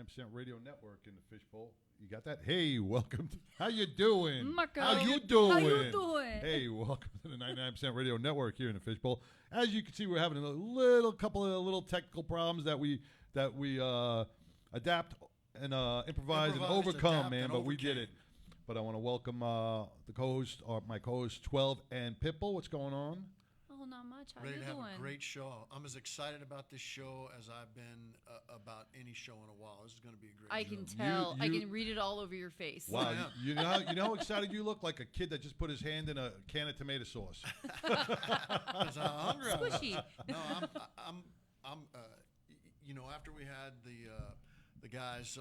99% Radio Network in the fishbowl. You got that? Hey, welcome. How you doing? Marco. How you doing? How you doing? Hey, welcome to the 99% Radio Network here in the fishbowl. As you can see, we're having a couple of little technical problems that we adapt and improvise and overcome, man. But we did it. But I want to welcome the co-host, or my co-host, 12 and Pitbull. What's going on? Oh, not much. How Ready you to have doing? a great show. I'm as excited about this show as I've been about any show in a while. This is going to be a great show. I can tell. I can read it all over your face. Wow, you know how excited you look, like a kid that just put his hand in a can of tomato sauce. I'm hungry. Squishy. No, I'm after we had the guys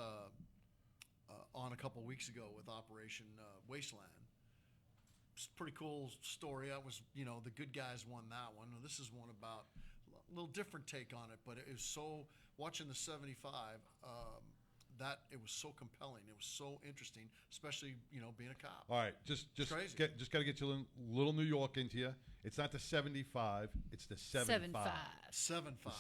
on a couple weeks ago with Operation Wasteland. It's a pretty cool story. That was, the good guys won that one. This is one about a little different take on it, but it was so, watching the 75, that it was so compelling. It was so interesting, especially, being a cop. All right, just got to get you a little New York into you. It's not the 75, it's the 75. 75.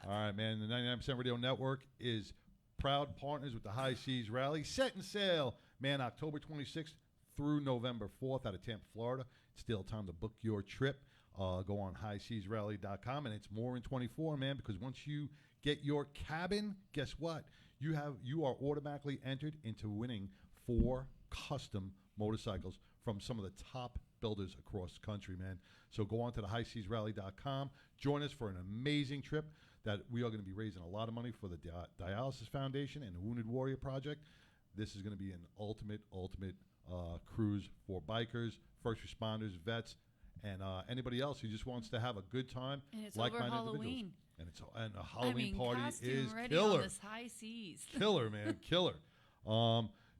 All right, man. The 99% Radio Network is proud partners with the High Seas Rally, set and sail, man, October 26th through November 4th out of Tampa, Florida. It's still time to book your trip. Go on highseasrally.com, and it's more in 24, man, because once you get your cabin, guess what? You are automatically entered into winning 4 custom motorcycles from some of the top builders across the country, man. So go on to the highseasrally.com. Join us for an amazing trip that we are going to be raising a lot of money for the Dialysis Foundation and the Wounded Warrior Project. This is going to be an ultimate cruise for bikers, first responders, vets, and anybody else who just wants to have a good time. And it's like over Halloween. And a Halloween party is ready killer. On this High Seas. Killer, man, killer.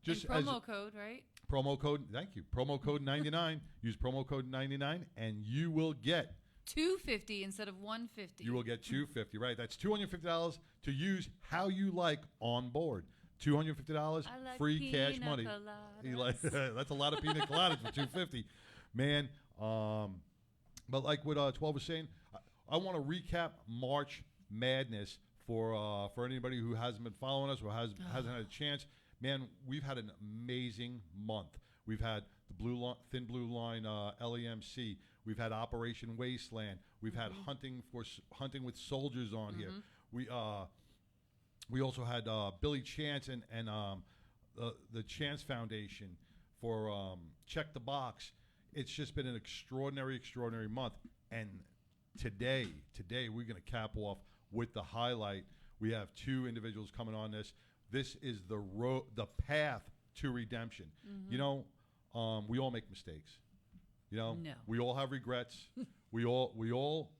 Just and promo code, right? Promo code. Thank you. Promo code 99. Use promo code 99, and you will get $250 instead of $150. You will get $250. Right. That's $250 to use how you like on board. $250 like free cash money. Coladas. That's a lot of pina coladas for $250, man. But like what 12 was saying, I want to recap March Madness for anybody who hasn't been following us or hasn't had a chance. Man, we've had an amazing month. We've had the Thin Blue Line LEMC. We've had Operation Wasteland. We've had Hunting with Soldiers on here. We also had Billy Chance and the Chance Foundation for Check the Box. It's just been an extraordinary month. And today we're going to cap off with the highlight. We have 2 individuals coming on this. This is the path to redemption. Mm-hmm. We all make mistakes. No. We all have regrets. we all.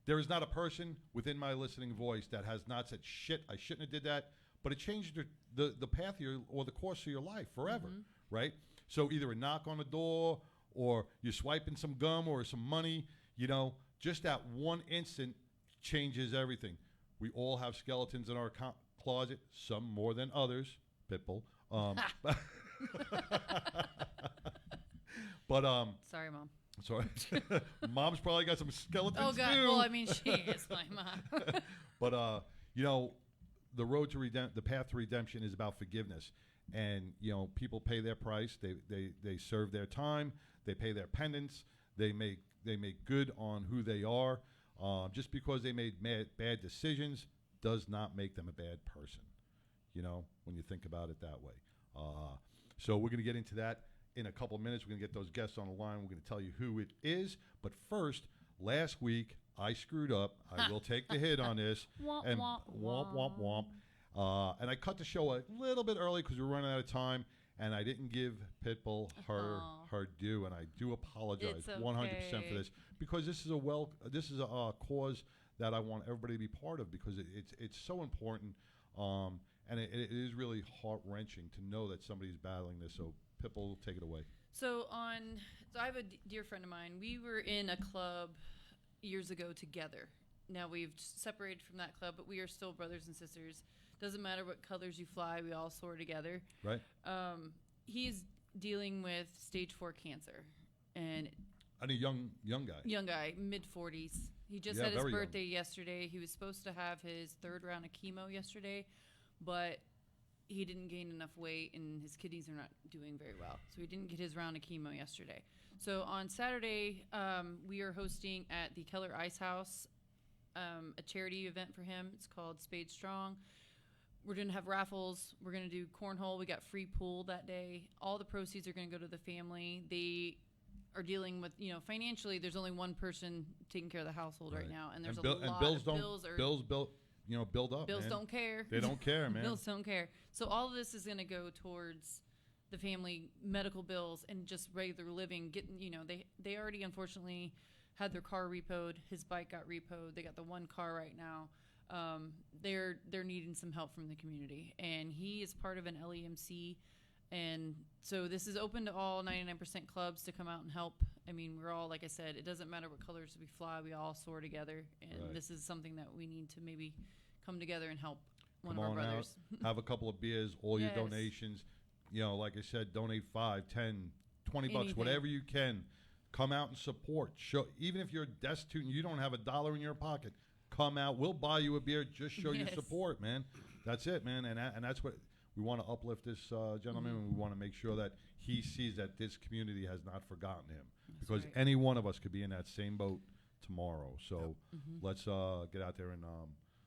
There is not a person within my listening voice that has not said, shit, I shouldn't have did that. But it changed the path or the course of your life forever, right? So either a knock on the door or you're swiping some gum or some money, just that one instant changes everything. We all have skeletons in our closet, some more than others, Pitbull. But sorry, Mom. Sorry. Mom's probably got some skeletons Oh, God. too. Well, I mean, she is my mom. But, the road to the path to redemption is about forgiveness. And, people pay their price. They serve their time. They pay their penance. They make good on who they are. Just because they made bad decisions does not make them a bad person, when you think about it that way. So we're going to get into that in a couple minutes. We're going to get those guests on the line. We're going to tell you who it is. But first, last week, I screwed up. I will take the hit on this. Womp, and womp, womp, womp. And I cut the show a little bit early because we were running out of time. And I didn't give Pitbull her due. And I do apologize 100% for this. Because this is a cause that I want everybody to be part of because it's so important. And it is really heart-wrenching to know that somebody's battling this. So, Pitbull, take it away. So I have a dear friend of mine. We were in a club years ago together. Now we've separated from that club, but we are still brothers and sisters. Doesn't matter what colors you fly, we all soar together. Right. He's dealing with stage 4 cancer. And And a young guy. Young guy, mid-40s. He just Yeah, had his very young. birthday yesterday. He was supposed to have his 3rd round of chemo yesterday, but he didn't gain enough weight, and his kidneys are not doing very well. So he didn't get his round of chemo yesterday. So on Saturday, we are hosting at the Keller Ice House a charity event for him. It's called Spade Strong. We're going to have raffles. We're going to do cornhole. We got free pool that day. All the proceeds are going to go to the family. They are dealing with, financially, there's only one person taking care of the household right now, and there's a lot of bills build up. Bills man. don't care. They don't care, man. Bills don't care. So all of this is going to go towards the family medical bills and just regular living. Getting, they already unfortunately had their car repoed. His bike got repoed. They got the one car right now. They're needing some help from the community, and he is part of an LEMC. And so this is open to all 99% clubs to come out and help. I mean, we're all, like I said, it doesn't matter what colors we fly, we all soar together. And this is something that we need to maybe come together and help one of our brothers. Have a couple of beers, all your donations. Like I said, donate 5, 10, 20 bucks, whatever you can. Come out and support. Show, even if you're destitute and you don't have $1 in your pocket, come out. We'll buy you a beer. Just show your support, man. That's it, man. And that's what we want to uplift this gentleman, and we want to make sure that he sees that this community has not forgotten him. Because any one of us could be in that same boat tomorrow. So let's get out there and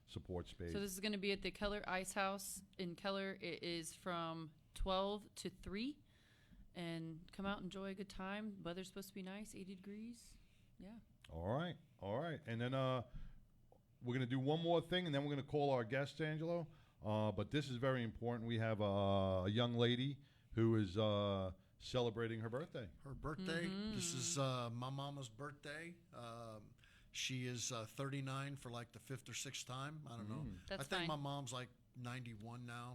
support Spade. So this is going to be at the Keller Ice House in Keller. It is from 12 to 3. And come out and enjoy a good time. Weather's supposed to be nice, 80 degrees. Yeah. All right. And then we're going to do one more thing, and then we're going to call our guest, Angelo. But this is very important. We have a young lady who is celebrating her birthday. Her birthday. This is my mama's birthday. She is 39 for like the 5th or 6th time. I don't know. That's I think fine. my mom's like 91 now.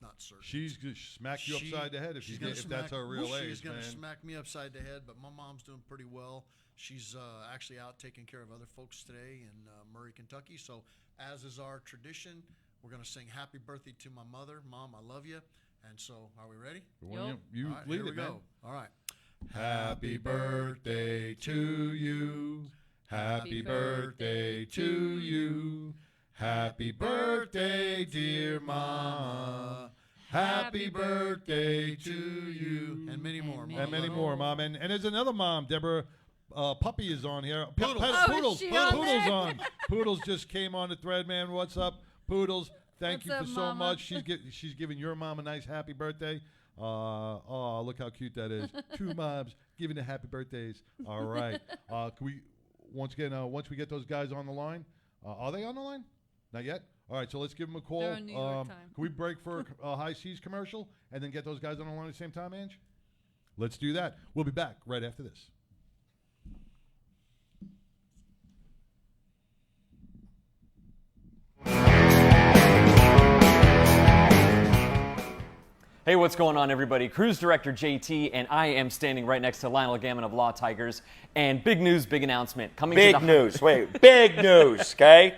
Not certain. She's going to smack you upside the head if that's her real age. She's going to smack me upside the head, but my mom's doing pretty well. She's actually out taking care of other folks today in Murray, Kentucky. So as is our tradition, we're going to sing happy birthday to my mother. Mom, I love you. And so are we ready? You All right, lead here we it, go. man. All right. Happy birthday to you. Happy birthday to you. Happy birthday, dear Mama. Happy birthday to you. And many more, Mom. And many more, Mom. And there's another mom, Deborah. Puppy is on here. Poodles. Poodles on. Poodles just came on the thread, man. What's up, Poodles? Thank you for so much. She's giving your mom a nice happy birthday. Oh, look how cute that is. 2 moms giving the happy birthdays. All right. Can we once we get those guys on the line? Are they on the line? Not yet. All right. So let's give them a call. They're on New York time. Can we break for a High Seas commercial and then get those guys on the line at the same time, Ange? Let's do that. We'll be back right after this. Hey, what's going on, everybody? Cruise Director JT, and I am standing right next to Lionel Gammon of Law Tigers. And big news, big announcement. Big news, big news, okay?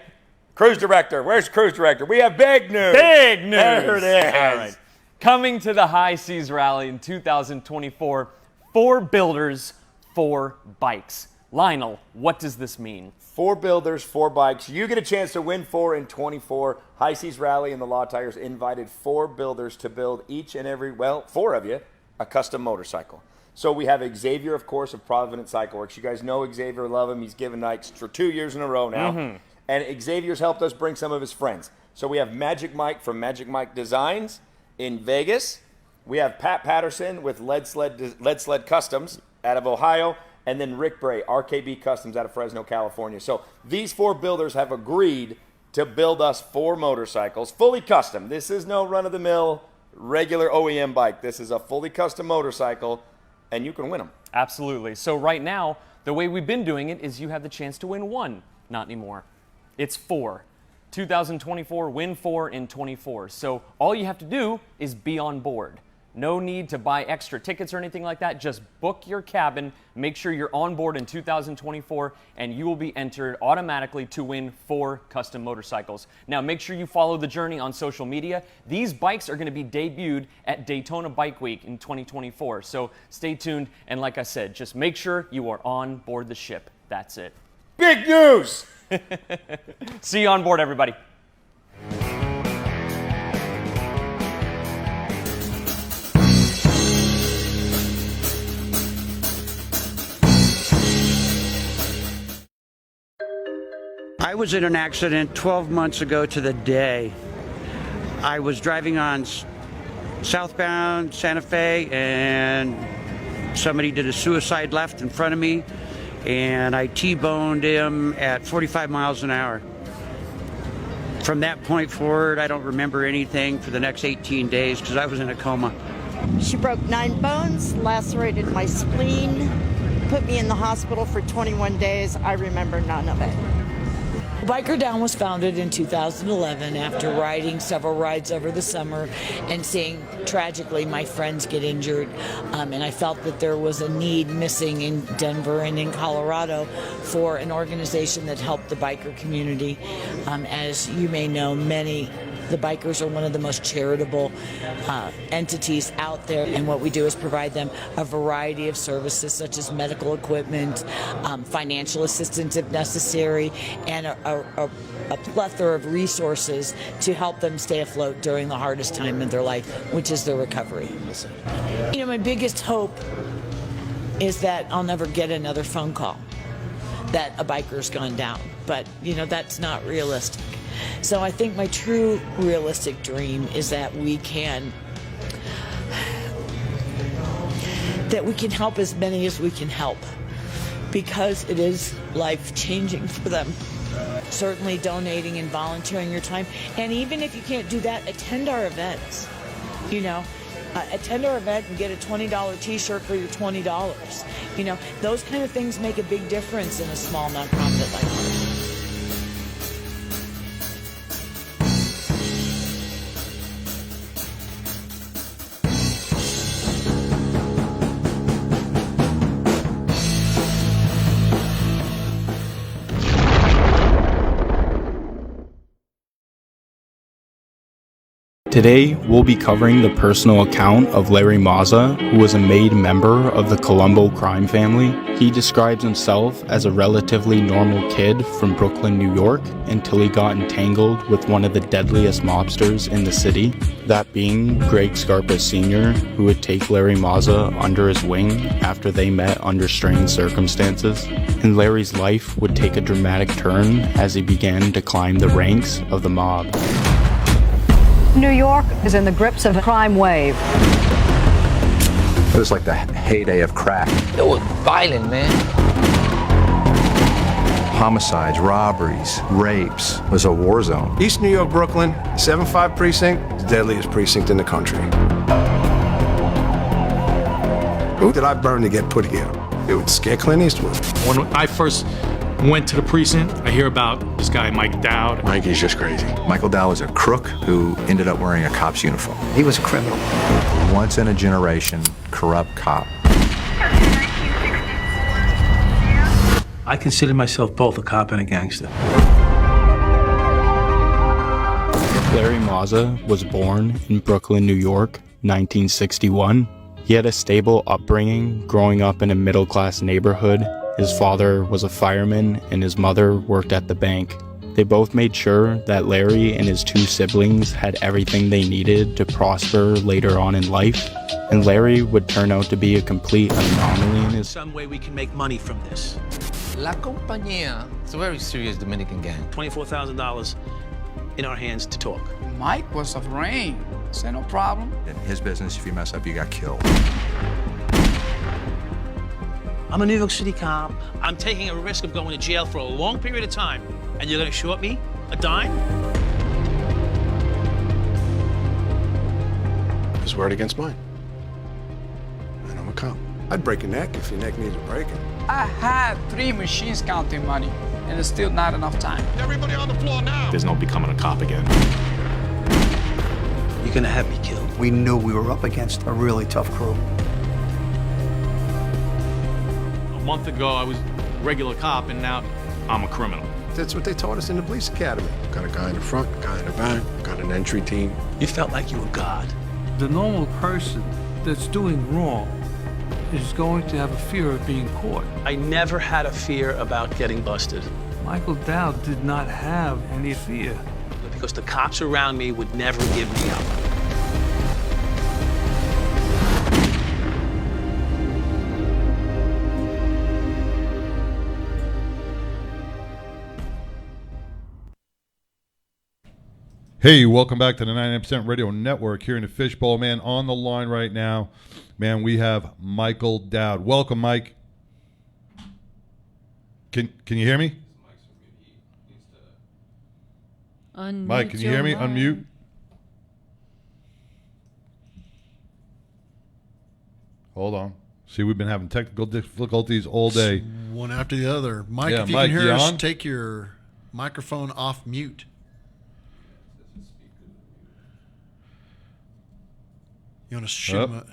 Cruise Director, where's Cruise Director? We have big news. Big news. There it is. All right. Coming to the High Seas Rally in 2024, 4 builders, 4 bikes. Lionel, what does this mean? 4 builders, 4 bikes. You get a chance to win 4 in 24. High Seas Rally and the Law Tigers invited 4 builders to build each and every, 4 of you, a custom motorcycle. So we have Xavier, of course, of Providence Cycle Works. You guys know Xavier, love him. He's given nights for 2 years in a row now. And Xavier's helped us bring some of his friends. So we have Magic Mike from Magic Mike Designs in Vegas. We have Pat Patterson with Lead Sled Customs out of Ohio. And then Rick Bray, RKB Customs out of Fresno, California. So these 4 builders have agreed to build us 4 motorcycles, fully custom. This is no run-of-the-mill regular OEM bike. This is a fully custom motorcycle, and you can win them. Absolutely. So right now, the way we've been doing it is you have the chance to win 1. Not anymore. It's 4. 2024, win 4 in 24. So all you have to do is be on board. No need to buy extra tickets or anything like that. Just book your cabin, make sure you're on board in 2024, and you will be entered automatically to win 4 custom motorcycles. Now, make sure you follow the journey on social media. These bikes are going to be debuted at Daytona Bike Week in 2024, so stay tuned. And like I said, just make sure you are on board the ship. That's it. Big news! See you on board, everybody. I was in an accident 12 months ago to the day. I was driving on southbound Santa Fe and somebody did a suicide left in front of me and I T-boned him at 45 miles an hour. From that point forward, I don't remember anything for the next 18 days because I was in a coma. She broke 9 bones, lacerated my spleen, put me in the hospital for 21 days. I remember none of it. Biker Down was founded in 2011 after riding several rides over the summer and seeing, tragically, my friends get injured. And I felt that there was a need missing in Denver and in Colorado for an organization that helped the biker community. As you may know, the bikers are one of the most charitable entities out there, and what we do is provide them a variety of services such as medical equipment, financial assistance if necessary, and a plethora of resources to help them stay afloat during the hardest time in their life, which is their recovery. You know, my biggest hope is that I'll never get another phone call that a biker's gone down, but you know, that's not realistic. So I think my true realistic dream is that we can help as many as we can help, because it is life-changing for them. Certainly donating and volunteering your time, and even if you can't do that, attend our events. You know, attend our event and get a $20 t-shirt for your $20. You know, those kind of things make a big difference in a small nonprofit like ours. Today, we'll be covering the personal account of Larry Mazza, who was a made member of the Colombo crime family. He describes himself as a relatively normal kid from Brooklyn, New York, until he got entangled with one of the deadliest mobsters in the city, that being Greg Scarpa Sr., who would take Larry Mazza under his wing after they met under strange circumstances. And Larry's life would take a dramatic turn as he began to climb the ranks of the mob. New York is in the grips of a crime wave. It was like the heyday of crack. It was violent, man. Homicides, robberies, rapes. It was a war zone. East New York, Brooklyn, 7-5 precinct, the deadliest precinct in the country. Who did I burn to get put here? It would scare Clint Eastwood. When I first went to the precinct, I hear about this guy, Mike Dowd. Mikey's just crazy. Michael Dowd was a crook who ended up wearing a cop's uniform. He was a criminal. Once in a generation, corrupt cop. I consider myself both a cop and a gangster. Larry Mazza was born in Brooklyn, New York, 1961. He had a stable upbringing, growing up in a middle-class neighborhood. His father was a fireman and his mother worked at the bank. They both made sure that Larry and his 2 siblings had everything they needed to prosper later on in life, and Larry would turn out to be a complete anomaly in his... Some way we can make money from this. La Compañía, it's a very serious Dominican gang. $24,000 in our hands to talk. Mike was of rain, so no problem. In his business, if you mess up, you got killed. I'm a New York City cop. I'm taking a risk of going to jail for a long period of time, and you're gonna short me a dime? His word against mine. And I'm a cop. I'd break a neck if your neck needs breaking. I had 3 machines counting money, and it's still not enough time. Everybody on the floor now! There's no becoming a cop again. you're gonna have me killed. We knew we were up against a really tough crew. A month ago, I was a regular cop, and now I'm a criminal. That's what they taught us in the police academy. Got a guy in the front, a guy in the back, got an entry team. You felt like you were God. The normal person that's doing wrong is going to have a fear of being caught. I never had a fear about getting busted. Michael Dowd did not have any fear. Because the cops around me would never give me up. Hey, welcome back to the 99% Radio Network here in the Fishbowl. Man, on the line right now, man, we have Michael Dowd. Welcome, Mike. Can you hear me? Unmute Mike, can you hear me? your line. Unmute. Hold on. See, we've been having technical difficulties all day. One after the other. Mike, Yeah, if you Mike, can hear you us, on? take your microphone off mute. You want to shoot him?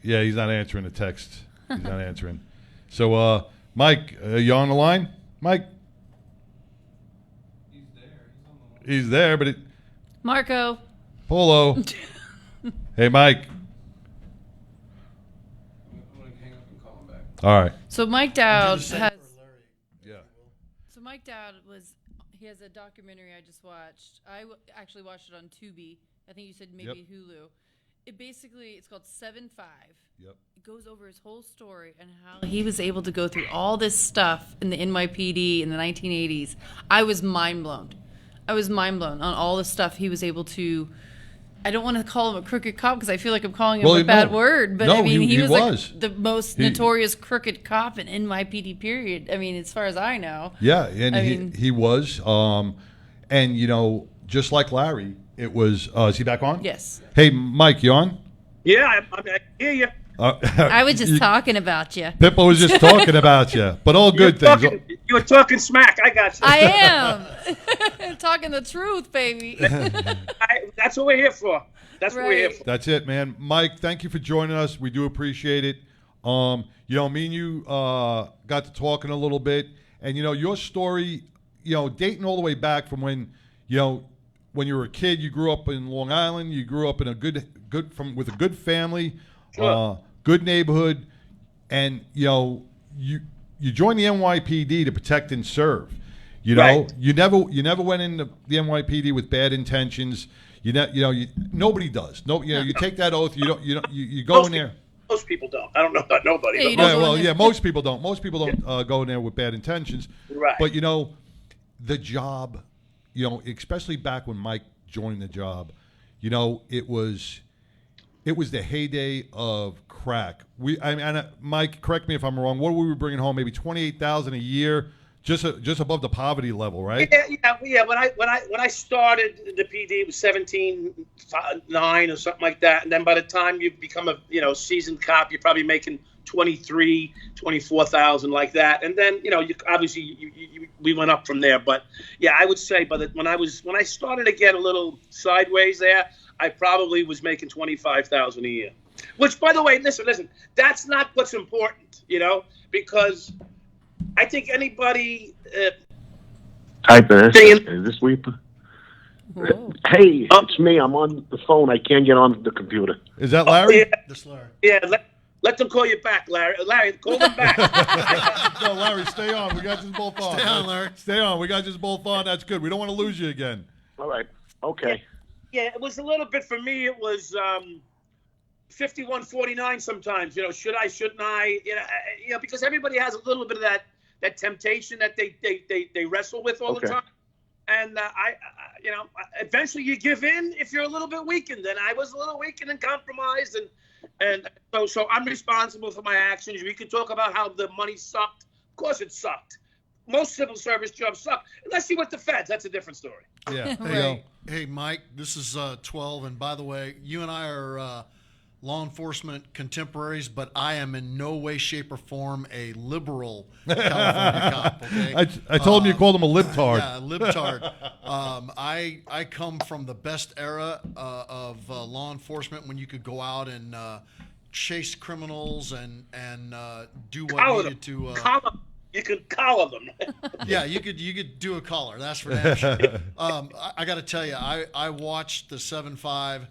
Yeah, he's not answering the text. He's not answering. So, Mike, you on the line? Mike? He's there, but it... Marco. Polo. Hey, Mike. All right. So Mike Dowd has. Yeah. So Mike Dowd he has a documentary I just watched. I actually watched it on Tubi. I think you said maybe Hulu. It's called 7-5. Yep. It goes over his whole story and how he was able to go through all this stuff in the NYPD in the 1980s. I was mind blown on all the stuff he was able to. I don't want to call him a crooked cop because I feel like I'm calling him a bad word, but I mean he was like the most notorious crooked cop in NYPD period. I mean, as far as I know. Yeah, and he was, and you know, just like Larry, it was. Is he back on? Yes. Hey, Mike, you on? Yeah, I hear you. I was just talking about you. Pippo was just talking about you, but all good things. You were talking smack. I got you. I am talking the truth, baby. That's what we're here for. That's what we're here for. That's it, man. Mike, thank you for joining us. We do appreciate it. You know, me and you got to talking a little bit, and you know, your story, you know, dating all the way back from when, you know, when you were a kid, you grew up in Long Island. You grew up in a with a good family. Sure. Good neighborhood, and you know you joined the NYPD to protect and serve. You know, right. you never went into the NYPD with bad intentions. Nobody does. No, you know, you take that oath. You go in there. Most people don't. I don't know about nobody. Most people don't. Most people don't go in there with bad intentions. Right. But you know, the job. You know, especially back when Mike joined the job. You know, it was the heyday of crack. Mike, correct me if I'm wrong. What were we bringing home? Maybe $28,000 a year, just above the poverty level, right? Yeah. When I started the PD, it was 17.9 or something like that. And then by the time you become a seasoned cop, you're probably making 23, 24,000 like that. And then we went up from there. But yeah, I would say when I started to get a little sideways there, I probably was making $25,000 a year. Which, by the way, listen, that's not what's important, you know, because I think anybody. Hi, there. Is this Weeper? Hey, it's me. I'm on the phone. I can't get on the computer. Is that Larry? This Larry. Yeah, let them call you back, Larry. Larry, call them back. No, Larry, stay on. We got you both on. Stay on, Larry. Stay on. We got you both on. That's good. We don't want to lose you again. All right. Okay. Yeah, it was a little bit for me. It was 51-49 sometimes. You know, should I? Shouldn't I? You know, because everybody has a little bit of that temptation that they wrestle with all the time. And eventually you give in if you're a little bit weakened. And I was a little weakened and compromised, and so I'm responsible for my actions. We could talk about how the money sucked. Of course, it sucked. Most civil service jobs suck, unless you went to feds. That's a different story. Yeah. Hey, Mike, this is 12, and by the way, you and I are law enforcement contemporaries, but I am in no way, shape, or form a liberal California cop. Okay? I told him you called him a libtard. Yeah, libtard. I come from the best era of law enforcement when you could go out and chase criminals and do what Collar needed to. You could collar them. Yeah, you could do a collar. That's for damn sure. I got to tell you, I watched the 7.5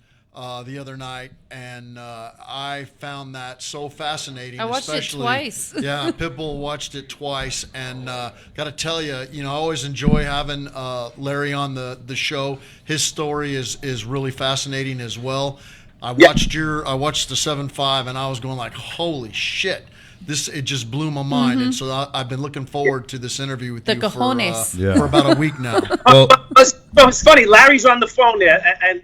the other night, and I found that so fascinating. I watched it twice. Yeah, Pitbull watched it twice, and got to tell you, I always enjoy having Larry on the show. His story is really fascinating as well. I watched the 7.5, and I was going like, holy shit. It just blew my mind, and so I've been looking forward to this interview with you for about a week now. It's funny. Larry's on the phone there, and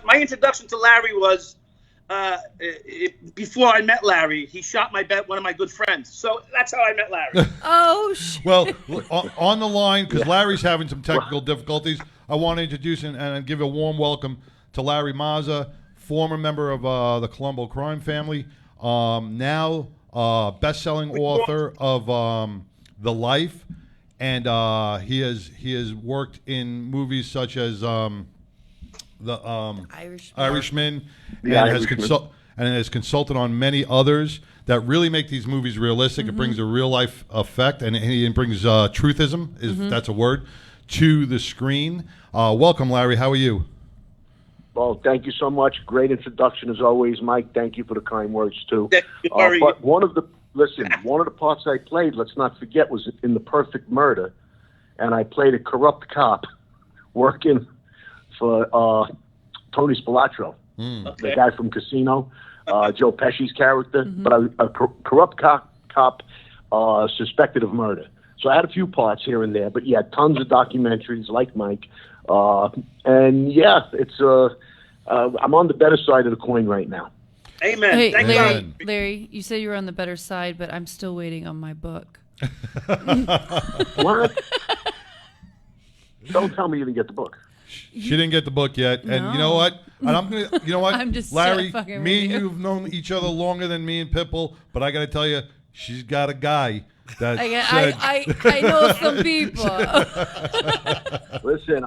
my introduction to Larry was before I met Larry. He shot one of my good friends, so that's how I met Larry. Oh shit! Well, on the line, because Larry's having some technical difficulties, I want to introduce and give a warm welcome to Larry Mazza, former member of the Colombo crime family, now best-selling author of The Life, and he has worked in movies such as the Irishman, and has consulted on many others that really make these movies realistic. It brings a real-life effect, and it brings truthism, if that's a word, to the screen. Welcome, Larry. How are you? Well, thank you so much. Great introduction as always, Mike. Thank you for the kind words too. But one of the parts I played, let's not forget, was in The Perfect Murder, and I played a corrupt cop working for Tony Spilotro, the guy from Casino, Joe Pesci's character. But a corrupt cop suspected of murder. So I had a few parts here and there, but yeah, tons of documentaries like Mike. And yeah, it's I'm on the better side of the coin right now. Amen. Hey, Larry, you said you were on the better side, but I'm still waiting on my book. What? Don't tell me you didn't get the book. She didn't get the book yet, and you know what? And I'm gonna, you know what? I'm just Larry, fucking me and with you. you've known each other longer than me and Pitbull, but I got to tell you, she's got a guy. I know some people. Listen,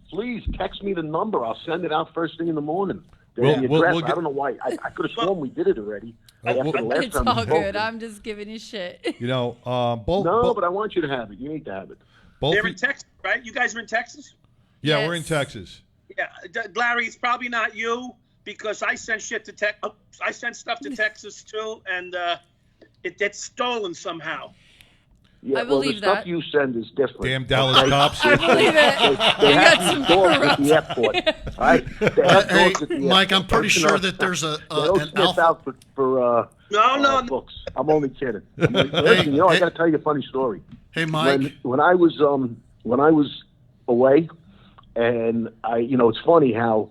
please text me the number. I'll send it out first thing in the morning. We'll I don't know why. I could have sworn we did it already. It's all good. I'm just giving you shit. But I want you to have it. You need to have it. They're in Texas, right? You guys are in Texas? Yeah, Yes. we're in Texas. Yeah, Larry, it's probably not you because I sent shit to I sent stuff to Texas too, and it gets stolen somehow. Yeah, I believe the stuff that. you send is different. Damn Dallas cops. I believe it. They You have got some these dogs at corrupt. the airport. All right? They have Hey, dogs at the Mike, airport. I'm pretty Don't you sure know? that there's They don't an sniff alpha. out for No. books. I'm only kidding. Listen, I got to tell you a funny story. Hey, Mike. When I was away, and it's funny how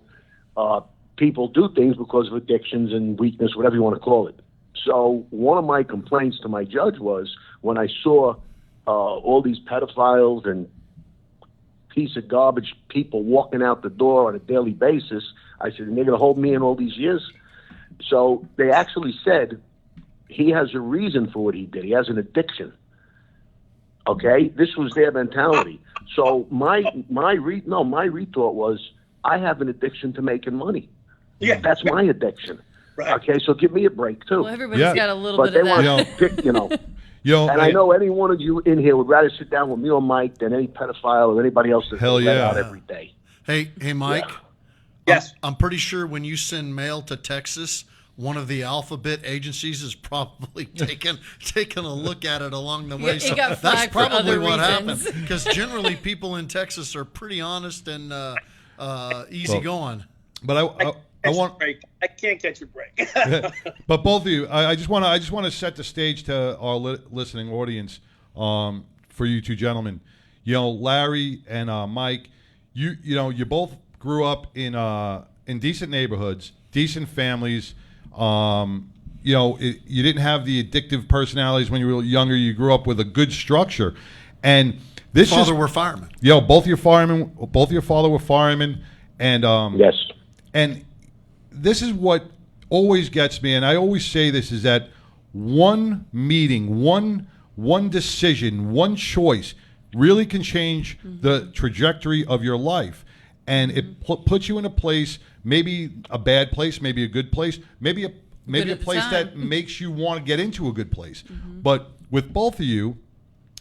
people do things because of addictions and weakness, whatever you want to call it. So one of my complaints to my judge was when I saw all these pedophiles and piece of garbage people walking out the door on a daily basis, I said, and they're going to hold me in all these years? So they actually said he has a reason for what he did. He has an addiction. Okay? This was their mentality. So my retort was, I have an addiction to making money. Yeah. That's my addiction. Right. Okay, so give me a break, too. Well, everybody's got a little bit they of that. want to pick, and I know any one of you in here would rather sit down with me or Mike than any pedophile or anybody else that's Hell let yeah. out every day. Hey, Mike. Yeah. Yes. I'm pretty sure when you send mail to Texas, one of the alphabet agencies is probably taking a look at it along the way. It So got that's flagged for probably other what reasons. happened. Because generally people in Texas are pretty honest and easygoing. But I want. I can't catch a break. But both of you, I just want to set the stage to our listening audience. For you two gentlemen, Larry and Mike, you both grew up in decent neighborhoods, decent families. You didn't have the addictive personalities when you were younger. You grew up with a good structure, and this Father were firemen. Both your father were firemen, and yes, and this is what always gets me, and I always say this, is that one meeting, one decision, one choice really can change the trajectory of your life. And it puts you in a place, maybe a bad place, maybe a good place, maybe a place that makes you want to get into a good place. But with both of you,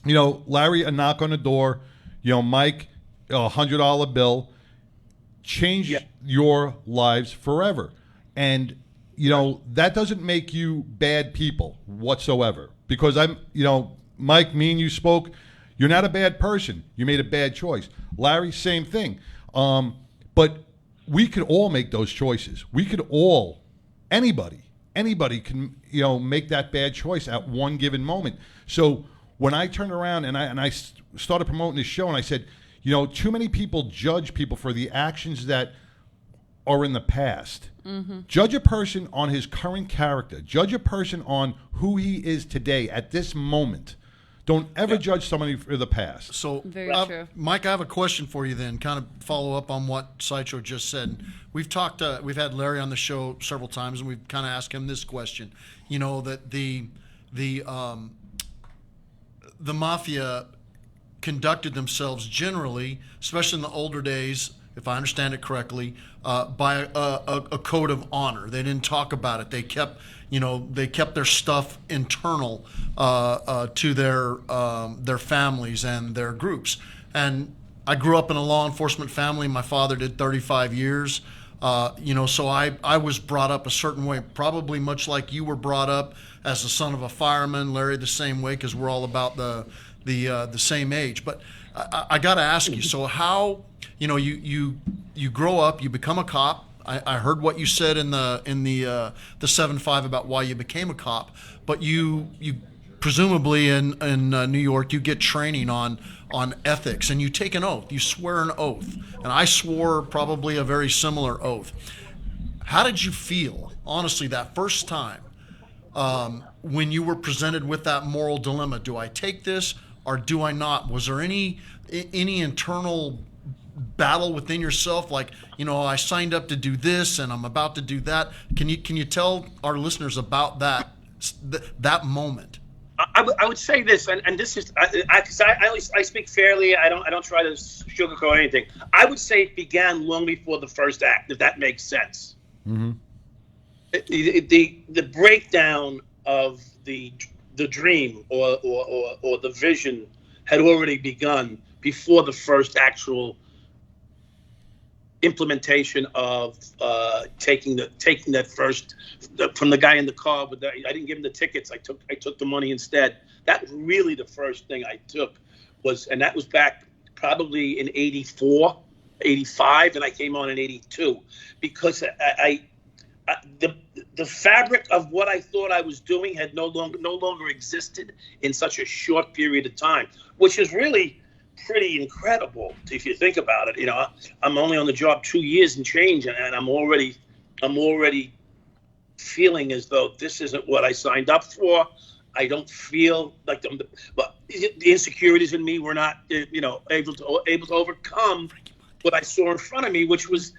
you know, Larry, a knock on the door, you know, Mike, a $100 bill, change your lives forever. And, you know, that doesn't make you bad people whatsoever. Because Mike, me and you spoke, you're not a bad person. You made a bad choice. Larry, same thing. But we could all make those choices. We could all, anybody can, you know, make that bad choice at one given moment. So when I turned around and I started promoting this show, and I said, you know, too many people judge people for the actions that are in the past. Judge a person on his current character. Judge a person on who he is today at this moment. Don't ever judge somebody for the past. So, Very true. Mike, I have a question for you then, kind of follow up on what Sideshow just said. We've had Larry on the show several times, and we've kind of asked him this question. You know, that the mafia conducted themselves generally, especially in the older days, if I understand it correctly, by a code of honor. They didn't talk about it. They kept their stuff internal to their families and their groups. And I grew up in a law enforcement family. My father did 35 years. So I was brought up a certain way, probably much like you were brought up as the son of a fireman. Larry the same way, because we're all about the same age. But I got to ask you. So how you grow up, you become a cop. I heard what you said in the 7-5 about why you became a cop, but you presumably in New York you get training on ethics, and you take an oath. You swear an oath, and I swore probably a very similar oath. How did you feel, honestly, that first time when you were presented with that moral dilemma? Do I take this or do I not? Was there any internal battle within yourself, like, I signed up to do this and I'm about to do that? Can you tell our listeners about that moment? I would say this, and this is because I speak fairly. I don't try to sugarcoat anything. I would say it began long before the first act, if that makes sense. Mm-hmm. The breakdown of the dream or the vision had already begun before the first actual implementation of taking that first from the guy in the car. But I didn't give him the tickets. I took the money instead. That was really the first thing I took and that was back probably in 84, 85, and I came on in 82 because the fabric of what I thought I was doing had no longer existed in such a short period of time, which is really pretty incredible if you think about it. I'm only on the job 2 years and change, and I'm already feeling as though this isn't what I signed up for. I don't feel like but the insecurities in me were not able to overcome what I saw in front of me, which was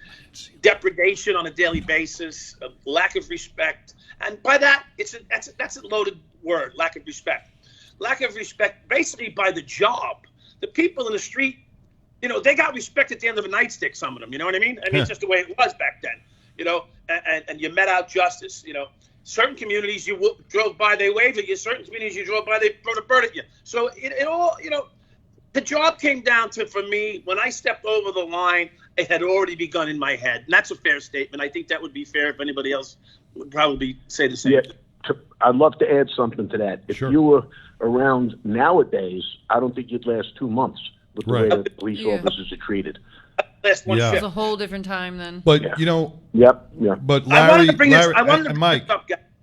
depredation on a daily basis, lack of respect, and by that that's a loaded word, lack of respect basically by the job. The people in the street, they got respect at the end of a nightstick, some of them, you know what I mean? I mean, it's just the way it was back then, and you met out justice, Certain communities you drove by, they waved at you. Certain communities you drove by, they throw a bird at you. So it all, the job came down to, for me, when I stepped over the line, it had already begun in my head. And that's a fair statement. I think that would be fair if anybody else would probably say the same. Yeah, I'd love to add something to that. If you were around nowadays, I don't think you'd last 2 months with the way that police officers are treated. It was a whole different time then. But But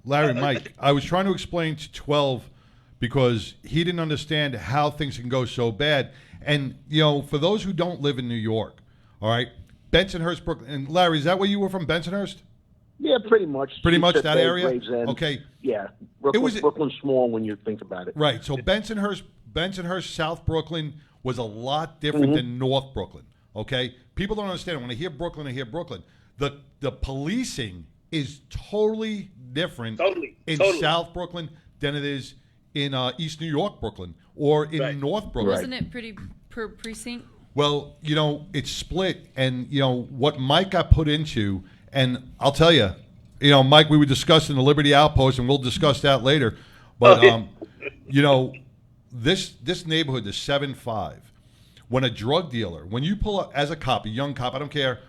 Larry, Mike, I was trying to explain to 12 because he didn't understand how things can go so bad. And for those who don't live in New York, all right, Bensonhurst, Brooklyn, and Larry, is that where you were from, Bensonhurst? Yeah, pretty much. Pretty much that area? Okay. Yeah. Brooklyn's small when you think about it. Right. So Bensonhurst, South Brooklyn was a lot different than North Brooklyn. Okay? People don't understand. When I hear Brooklyn, The policing is totally different in South Brooklyn than it is in East New York, Brooklyn, or in North Brooklyn. Wasn't it pretty per precinct? Well, it's split, and what Mike got put into, and I'll tell you, Mike, we were discussing the Liberty Outpost, and we'll discuss that later. But this neighborhood, the 7-5, when a drug dealer, when you pull up as a cop, a young cop, I don't care,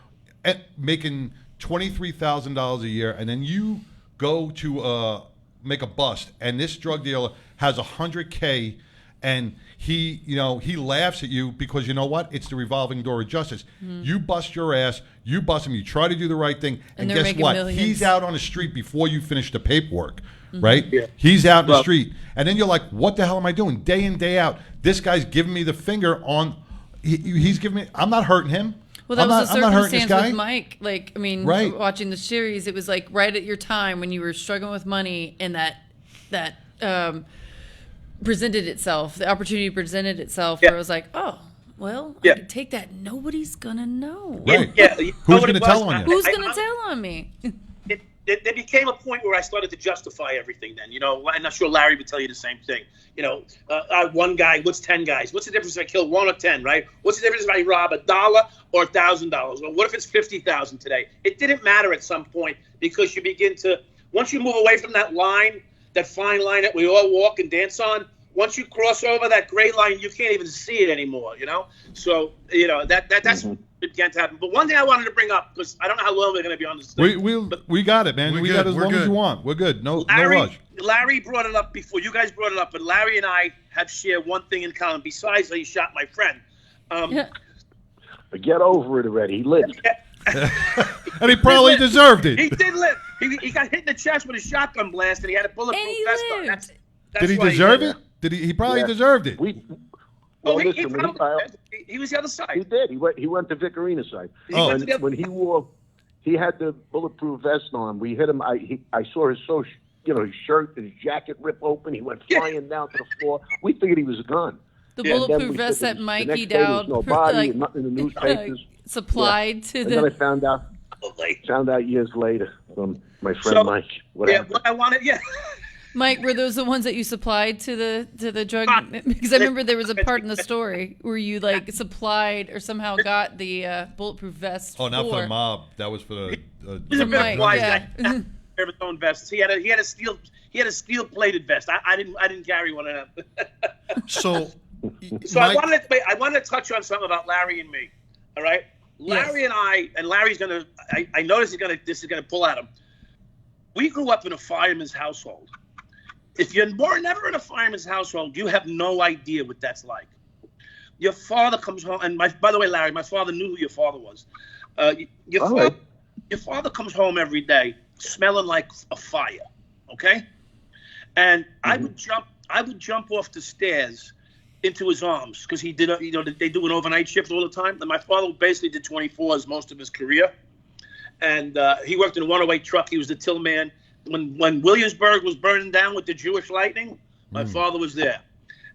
making $23,000 a year, and then you go to make a bust, and this drug dealer has $100K, and he laughs at you because you know what? It's the revolving door of justice. You bust your ass, you bust him, you try to do the right thing, and guess what? Millions. He's out on the street before you finish the paperwork, right? Yeah. He's out in the street, and then you're like, what the hell am I doing? Day in, day out, this guy's giving me the finger on. He's giving me. I'm not hurting him. Well, that was the circumstance guy. with Mike. Like, I mean, watching the series, it was like right at your time when you were struggling with money, and that presented itself. The opportunity presented itself where it was like, oh, well, I can take that. Nobody's gonna know. Right. Who's gonna tell on you? Who's gonna tell on me? There became a point where I started to justify everything. Then, I'm not sure Larry would tell you the same thing. One guy, what's 10 guys? What's the difference if I kill 1 or 10, right? What's the difference if I rob $1 or $1,000? Well, what if it's 50,000 today? It didn't matter at some point because you begin to, once you move away from that line, that fine line that we all walk and dance on, once you cross over that gray line, you can't even see it anymore, So, that's what began to happen. But one thing I wanted to bring up, because I don't know how long we're going to be on this thing. We got it, man. We got as long as you want. We're good. No rush. Larry brought it up before. You guys brought it up, but Larry and I have shared one thing in common, besides that he shot my friend. But get over it already. He lived. And he probably deserved it. He did live. He got hit in the chest with a shotgun blast, and he had a bulletproof vest on. That's did he deserve it? Did he probably deserved it. He was the other side. He did. He went to Vicarina side. When he had the bulletproof vest on. We hit him. I saw his his shirt, his jacket rip open. He went flying down to the floor. We figured he was gone. The bulletproof vest that Mikey Dowd nothing in the newspapers. Supplied to the. And then I found out years later from my friend Mike. What I wanted. Mike, were those the ones that you supplied to the drug? Because I remember there was a part in the story where you supplied or somehow got the bulletproof vest. Oh, not for the mob. That was for the. He's a bit wise guy. His own vests. He had a steel plated vest. I didn't carry one of them. So I wanted to touch on something about Larry and me. All right, Larry and Larry's gonna. I noticed this is gonna pull at him. We grew up in a fireman's household. If you're never in a fireman's household, you have no idea what that's like. Your father comes home, and by the way, Larry, my father knew who your father was. Your father comes home every day smelling like a fire, okay? And I would jump off the stairs into his arms because he did, they do an overnight shift all the time. And my father basically did 24s most of his career, and he worked in a 108 truck. He was the till man. When Williamsburg was burning down with the Jewish lightning, my father was there.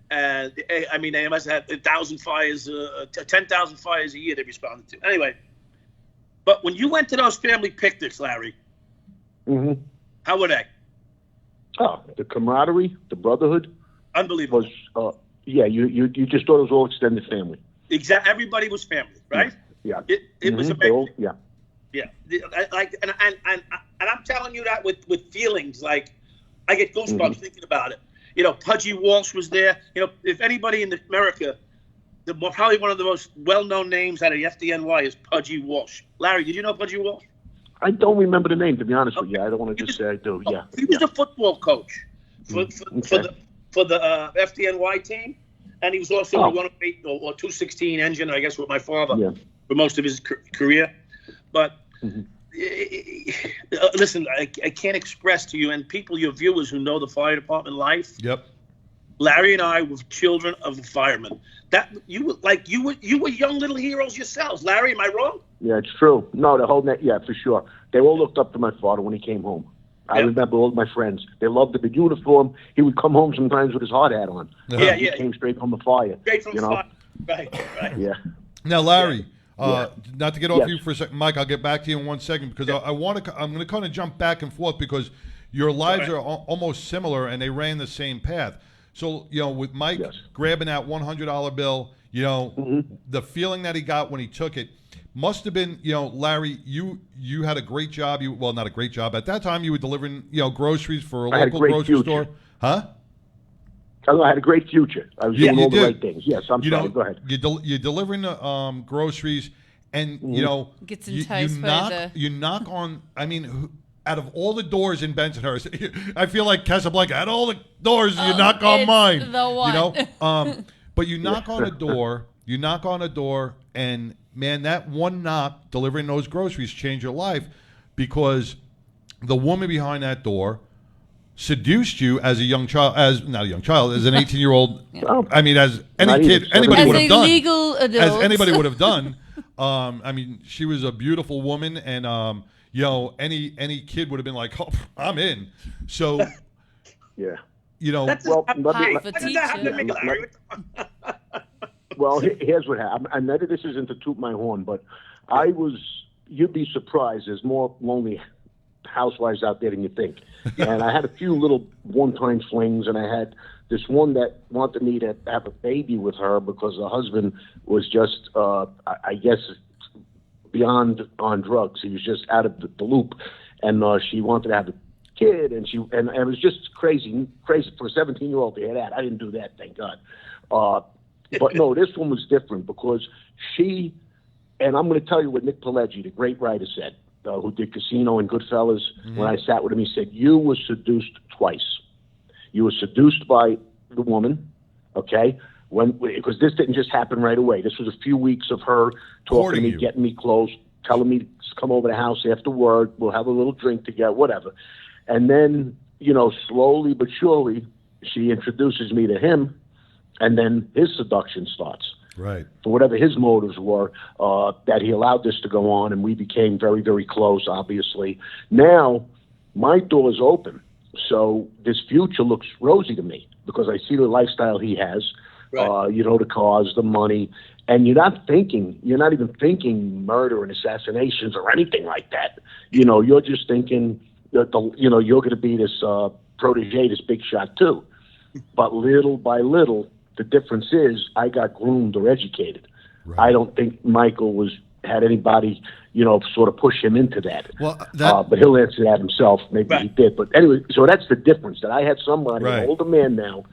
And they must have had 1,000 fires, 10,000 fires a year they responded to. Anyway, but when you went to those family picnics, Larry, how were they? Oh, the camaraderie, the brotherhood, unbelievable. You just thought it was all extended family. Exactly, everybody was family, right? Yeah, it was amazing. Yeah. And I'm telling you that with feelings. Like, I get goosebumps thinking about it. Pudgy Walsh was there. If anybody in America, probably one of the most well-known names out of the FDNY is Pudgy Walsh. Larry, did you know Pudgy Walsh? I don't remember the name, to be honest with you. I don't want to just say I do. Yeah. He was the football coach for the FDNY team, and he was also the 108 or 216 engine, I guess, with my father for most of his career. But listen, I can't express to you and people, your viewers who know the fire department life. Yep. Larry and I were children of the firemen. That you were young little heroes yourselves. Larry, am I wrong? Yeah, it's true. No, the whole net. Yeah, for sure. They all looked up to my father when he came home. I remember all of my friends. They loved the big uniform. He would come home sometimes with his hard hat on. He came straight from the fire. Straight from the fire. Right. Yeah. Now, Larry, Not to get off Yes. you for a second, Mike. I'll get back to you in 1 second because I'm going to kind of jump back and forth because your lives are almost similar and they ran the same path. So, with Mike grabbing that $100 bill, the feeling that he got when he took it must have been, Larry, you had a great job. Well, not a great job. At that time, you were delivering, groceries for a local grocery store. Huh? I had a great future. I was doing all the right things. Yes, I'm sorry. Go ahead. You're delivering the groceries, and Gets you enticed by you knock on. I mean, out of all the doors in Bensonhurst, I feel like Casablanca. Out of all the doors, you knock on mine. The one. But you knock on a door. You knock on a door, and man, that one knock delivering those groceries changed your life because the woman behind that door seduced you as a young child, as an 18-year-old. I mean, as anybody would have done. As a legal adult. As anybody would have done. I mean, she was a beautiful woman, and any kid would have been like, "Oh, I'm in." So, Well, here's what happened. I know this isn't to toot my horn, but you'd be surprised. There's more lonely housewives out there than you think. And I had a few little one-time flings, and I had this one that wanted me to have a baby with her because the husband was just, I guess, beyond on drugs. He was just out of the loop, and she wanted to have a kid, and it was just crazy for a 17-year-old to hear that. I didn't do that, thank God. But no, this one was different because she, and I'm going to tell you what Nick Pileggi, the great writer, said, who did Casino and Goodfellas. When I sat with him, he said, you were seduced twice. You were seduced by the woman, okay? Because this didn't just happen right away. This was a few weeks of her talking to me, getting me close, telling me to come over to the house after work. We'll have a little drink together, whatever. And then, slowly but surely, she introduces me to him, and then his seduction starts. Right. For whatever his motives were, that he allowed this to go on, and we became very, very close, obviously. Now, my door's open, so this future looks rosy to me because I see the lifestyle he has, the cars, the money, and you're not even thinking murder and assassinations or anything like that. You're just thinking that you're going to be this protege, this big shot too. But little by little, the difference is I got groomed or educated. Right. I don't think Michael had anybody, sort of push him into that. Well, but he'll answer that himself. Maybe he did. But anyway, so that's the difference, that I had somebody, an older man now,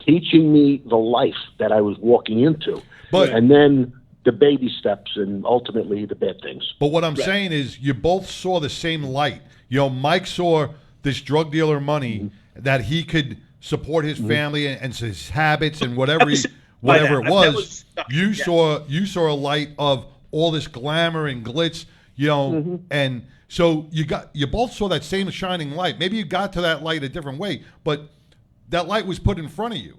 teaching me the life that I was walking into. And then the baby steps and ultimately the bad things. But what I'm saying is you both saw the same light. Mike saw this drug dealer money that he could support his family and his habits and whatever it was. You saw a light of all this glamour and glitz, and so you both saw that same shining light. Maybe you got to that light a different way, but that light was put in front of you.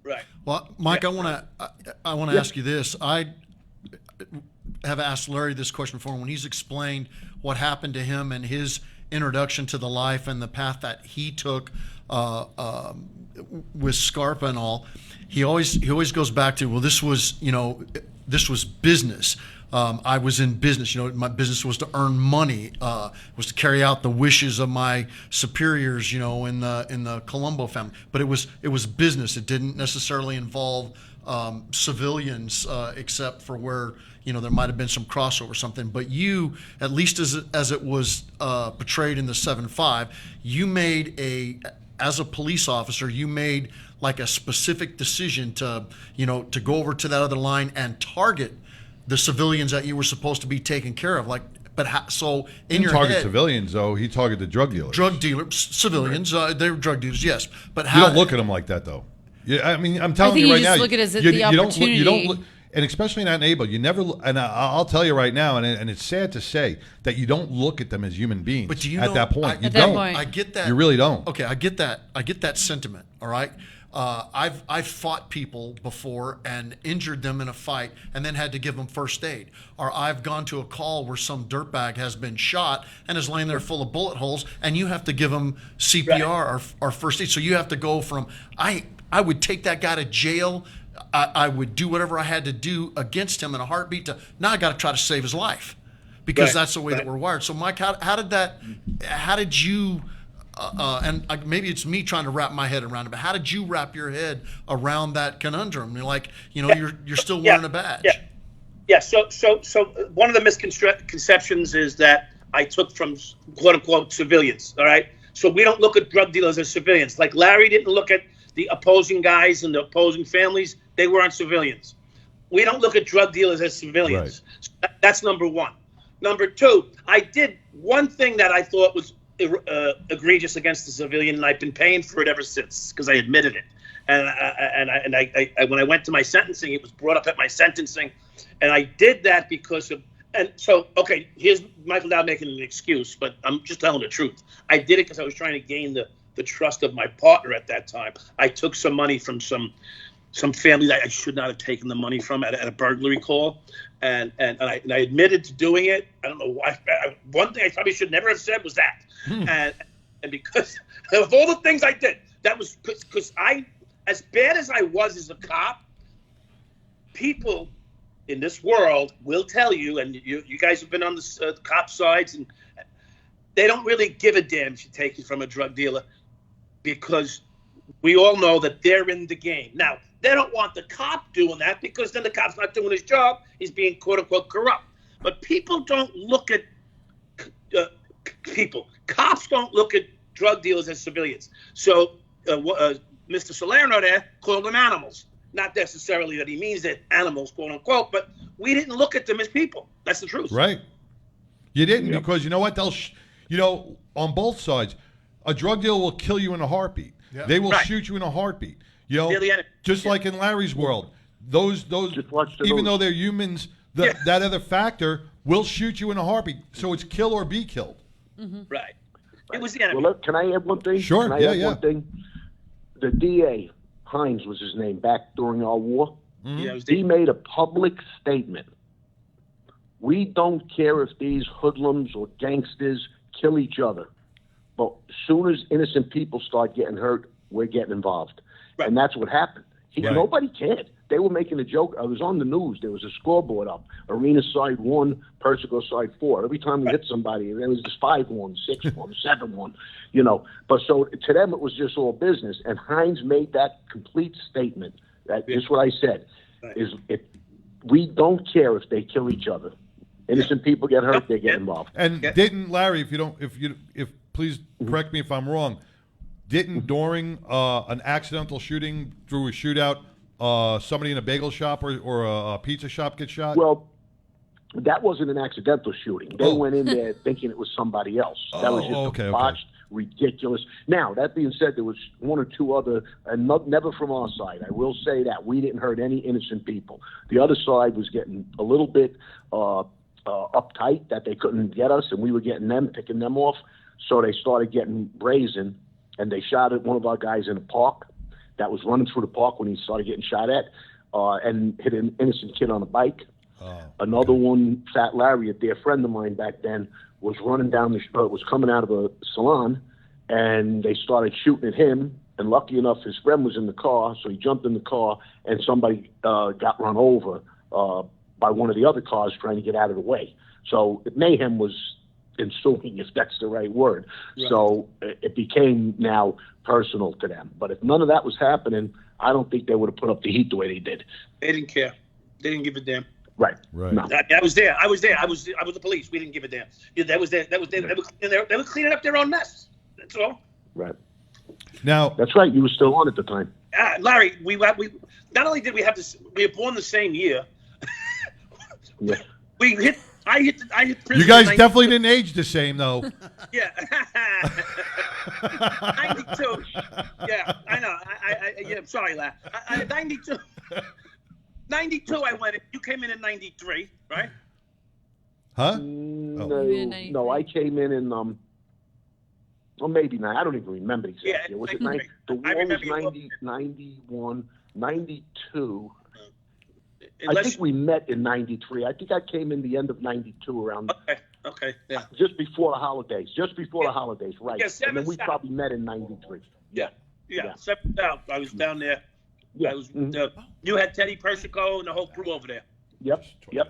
Right. Well, Mike, I want to ask you this. I have asked Larry this question before when he's explained what happened to him and his introduction to the life and the path that he took with Scarpa and all. He always goes back to, well, this was business. I was in business. My business was to earn money, was to carry out the wishes of my superiors, in the Colombo family. But it was business. It didn't necessarily involve civilians, except for where there might have been some crossover or something. But you, at least as it was portrayed in the 7-5, you made as a police officer, you made like a specific decision to go over to that other line and target the civilians that you were supposed to be taking care of. So in your head, target civilians though. He targeted drug dealers. Drug dealers, civilians. They were drug dealers, yes. But you don't look at them like that though. Yeah, I mean, I'm telling you right now. I think you just look at it as the opportunity. You don't look, and especially in that neighborhood, you never. And I'll tell you right now, and it's sad to say that you don't look at them as human beings. But do you at that point? At that point. I get that. You really don't. Okay, I get that. I get that sentiment. All right. I've fought people before and injured them in a fight and then had to give them first aid. Or I've gone to a call where some dirtbag has been shot and is laying there full of bullet holes, and you have to give them CPR or first aid. So you have to go from I would take that guy to jail. I would do whatever I had to do against him in a heartbeat. Now I got to try to save his life, because that's the way that we're wired. So, Mike, how did you? Maybe it's me trying to wrap my head around it, but how did you wrap your head around that conundrum? You're still wearing a badge. Yeah. So one of the misconceptions is that I took from quote unquote civilians. All right. So we don't look at drug dealers as civilians. Like Larry didn't look at the opposing guys and the opposing families. They weren't civilians. We don't look at drug dealers as civilians. Right. So that's number one. Number two, I did one thing that I thought was egregious against the civilian, and I've been paying for it ever since, because I admitted it. And I when I went to my sentencing, it was brought up at my sentencing, and I did that because of. And so, okay, here's Michael Dowd making an excuse, but I'm just telling the truth. I did it because I was trying to gain the trust of my partner at that time. I took some money from some family that I should not have taken the money from at a burglary call, and I admitted to doing it. I don't know why. One thing I probably should never have said was that, and because of all the things I did, that was because I, as bad as I was as a cop, people in this world will tell you, and you guys have been on the cop sides, and they don't really give a damn if you take it from a drug dealer, because we all know that they're in the game. Now, they don't want the cop doing that, because then the cop's not doing his job. He's being quote unquote corrupt. But people don't look at people. Cops don't look at drug dealers as civilians. So Mr. Salerno there called them animals. Not necessarily that he means that animals, quote unquote, but we didn't look at them as people. That's the truth. Right. You didn't, because you know what? They'll, on both sides, a drug dealer will kill you in a heartbeat. Yeah. They will shoot you in a heartbeat. Just like in Larry's world, those even though they're humans, that other factor will shoot you in a heartbeat. So it's kill or be killed. Mm-hmm. Right. It was the enemy. Well, can I add one thing? Sure. Can I add one thing? The DA, Hines was his name, back during our war. Mm-hmm. Yeah, he made a public statement. We don't care if these hoodlums or gangsters kill each other, but as soon as innocent people start getting hurt, we're getting involved. Right. And that's what happened. Nobody cared. They were making a joke. I was on the news. There was a scoreboard up. Arena side 1, Persico side 4. Every time we hit somebody, there was just 5-1, 6-1, 7-1, But so to them, it was just all business. And Hines made that complete statement. That is what I said. Right. Is if we don't care if they kill each other. Innocent people get hurt, they get involved. And didn't Larry, if please correct me if I'm wrong, didn't during an accidental shooting through a shootout, somebody in a bagel shop or a pizza shop get shot? Well, that wasn't an accidental shooting. They went in there thinking it was somebody else. That was just a botched, ridiculous. Now, that being said, there was one or two other, and never from our side. I will say that. We didn't hurt any innocent people. The other side was getting a little bit uptight that they couldn't get us, and we were getting them, picking them off. So they started getting brazen, and they shot at one of our guys in a park that was running through the park when he started getting shot at, and hit an innocent kid on a bike. Another one, Fat Larry, a dear friend of mine back then, was running down was coming out of a salon, and they started shooting at him. And lucky enough, his friend was in the car, so he jumped in the car, and somebody got run over by one of the other cars trying to get out of the way. So mayhem was ensuing, if that's the right word. Right. So it became now personal to them. But if none of that was happening, I don't think they would have put up the heat the way they did. They didn't care. They didn't give a damn. Right. No. I was there. I was the police. We didn't give a damn. That was there. They were cleaning up their own mess. That's all. Right. Now. That's right. You were still on at the time. Larry, we not only did we have this, we were born the same year. Yeah. I hit prison. You guys definitely didn't age the same, though. Yeah. 92. Yeah, I know. I'm sorry, Larry. 92. 92, I went in. You came in 93, right? Huh? No, I came in well, maybe not. I don't even remember exactly. Yeah, was it the war was 90, 91, 92. I think we met in 93. I think I came in the end of 92 around. Okay, yeah. Just before the holidays. Right. Yeah, and then we probably met in 93. Yeah. 7th out. I was down there Yeah. I was, you had Teddy Persico and the whole crew over there. Yep. Yeah.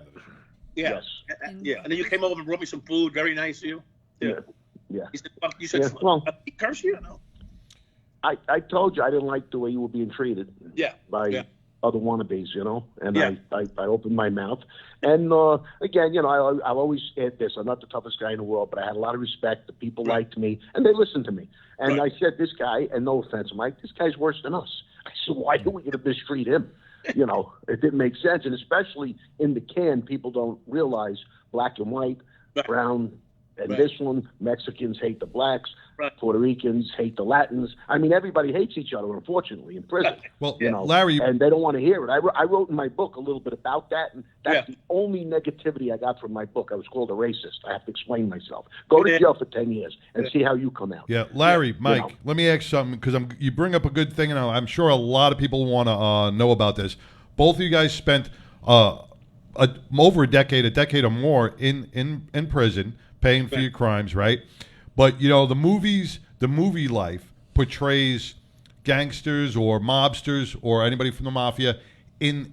Yeah. And then you came over and brought me some food. Very nice of you. Yeah. You said Well, he cursed you or no? I told you I didn't like the way you were being treated. Yeah. By other wannabes, and Yeah. I opened my mouth. And again, I'll always add this: I'm not the toughest guy in the world, but I had a lot of respect. The people liked me, and they listened to me. And I said, this guy, and no offense, Mike, this guy's worse than us. I said, why are we going to mistreat him? It didn't make sense. And especially in the can, people don't realize black and white, brown and this one, Mexicans hate the blacks, Puerto Ricans hate the Latins. I mean, everybody hates each other, unfortunately, in prison. Well, Larry, and they don't want to hear it. I wrote in my book a little bit about that, and that's the only negativity I got from my book. I was called a racist. I have to explain myself. Go to jail for 10 years and see how you come out. Yeah, Larry, Mike, let me ask something, because you bring up a good thing, and I'm sure a lot of people want to know about this. Both of you guys spent over a decade or more in prison, paying for your crimes, right? But the movie life portrays gangsters or mobsters or anybody from the mafia in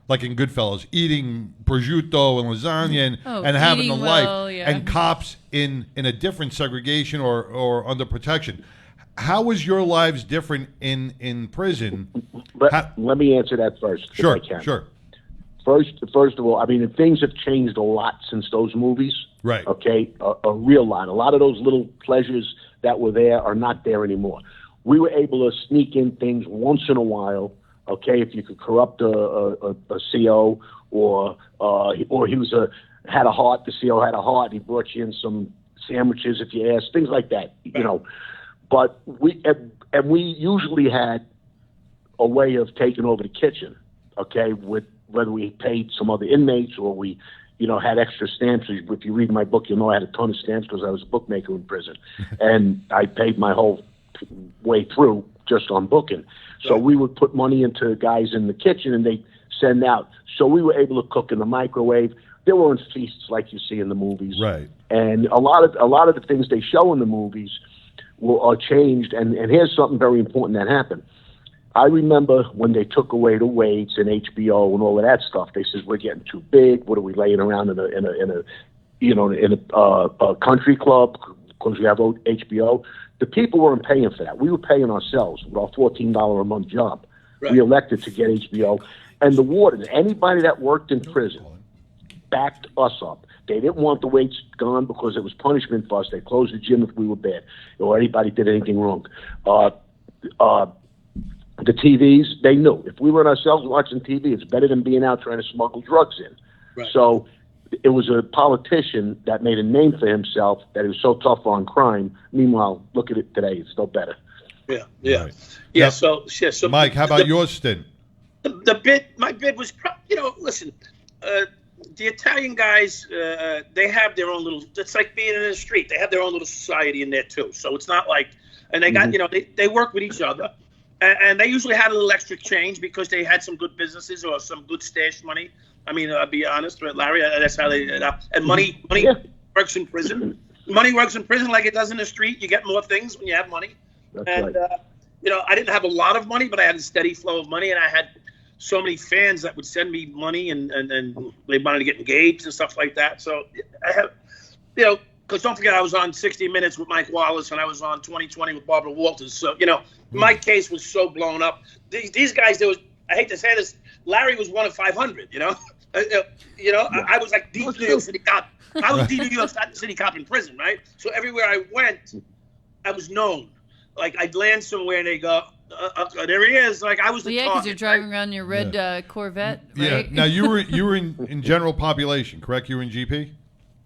like in Goodfellas, eating prosciutto and lasagna and having a life, and cops in a different segregation or under protection. How was your lives different in prison? Let me answer that first. Sure, if I can. sure. First of all, I mean, things have changed a lot since those movies. Right. Okay, a real lot. A lot of those little pleasures that were there are not there anymore. We were able to sneak in things once in a while. Okay, if you could corrupt a CO or he had a heart. The CO had a heart. He brought you in some sandwiches if you asked, things like that. But we usually had a way of taking over the kitchen. Okay, with whether we paid some other inmates or we, had extra stamps. If you read my book, you'll know I had a ton of stamps because I was a bookmaker in prison. And I paid my whole way through just on booking. So we would put money into guys in the kitchen and they'd send out. So we were able to cook in the microwave. There weren't feasts like you see in the movies. Right. And a lot of the things they show in the movies are changed. And here's something very important that happened. I remember when they took away the weights and HBO and all of that stuff. They says we're getting too big. What are we laying around in a country club because we have HBO? The people weren't paying for that. We were paying ourselves with our $14 a month job. Right. We elected to get HBO, and the warden, anybody that worked in prison, backed us up. They didn't want the weights gone because it was punishment for us. They closed the gym if we were bad or anybody did anything wrong. The TVs, they knew. If we were ourselves watching TV, it's better than being out trying to smuggle drugs in. Right. So it was a politician that made a name for himself, that he was so tough on crime. Meanwhile, look at it today. It's still better. Yeah. Right. Yeah, Now, so Mike, how about your stint? My bid was, listen, the Italian guys, they have their own little, it's like being in the street. They have their own little society in there too. So it's not like, and they got, they work with each other. And they usually had a little extra change because they had some good businesses or some good stash money. I mean, I'll be honest, right, Larry, that's how they, and money works in prison. Money works in prison like it does in the street. You get more things when you have money. That's and, right. I didn't have a lot of money, but I had a steady flow of money, and I had so many fans that would send me money, and they wanted to get engaged and stuff like that. So I have, because don't forget, I was on 60 Minutes with Mike Wallace, and I was on 2020 with Barbara Walters. So, my case was so blown up. These guys, I hate to say this, Larry was one of 500, I was like the New York City cop. I was the New York City cop in prison, right? So everywhere I went, I was known. Like, I'd land somewhere, and they go, there he is. Like, I was the because you're driving around your red Corvette, right? Yeah. Now, you were in general population, correct? You were in GP?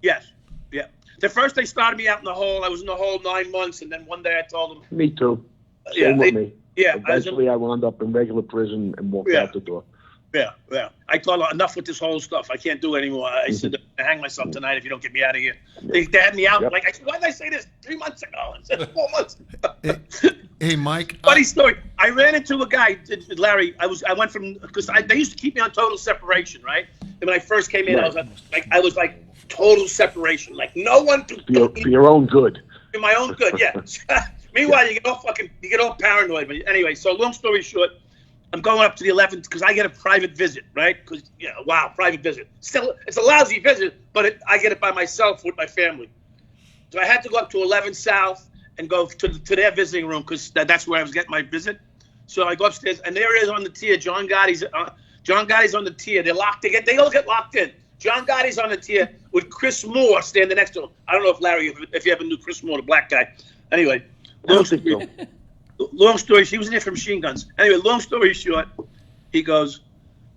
Yes. Yeah. The first they started me out in the hole. I was in the hole 9 months, and then one day I told them. Me too. Same with me. Yeah. Eventually, I wound up in regular prison and walked out the door. Yeah. I thought, enough with this whole stuff. I can't do it anymore. I said, I hang myself tonight if you don't get me out of here. They had me out. Yep. Like, why did I say this 3 months ago? I said 4 months. Hey, Mike. Funny story. I ran into a guy, Larry. I went from, because they used to keep me on total separation, right? And when I first came in, right. I was like total separation. Like, no one to for your own good. For my own good, yeah. Meanwhile, you get all paranoid. But anyway, so long story short, I'm going up to the 11th because I get a private visit, right? Because, wow, private visit. Still, it's a lousy visit, but I get it by myself with my family. So I had to go up to 11 South and go to their visiting room because that's where I was getting my visit. So I go upstairs, and there it is on the tier. John Gotti's on the tier. They're locked. They all get locked in. John Gotti's on the tier with Chris Moore standing next to him. I don't know if Larry, if you ever knew Chris Moore, the black guy. Anyway, long story. She was in there for machine guns. Anyway, long story short, he goes,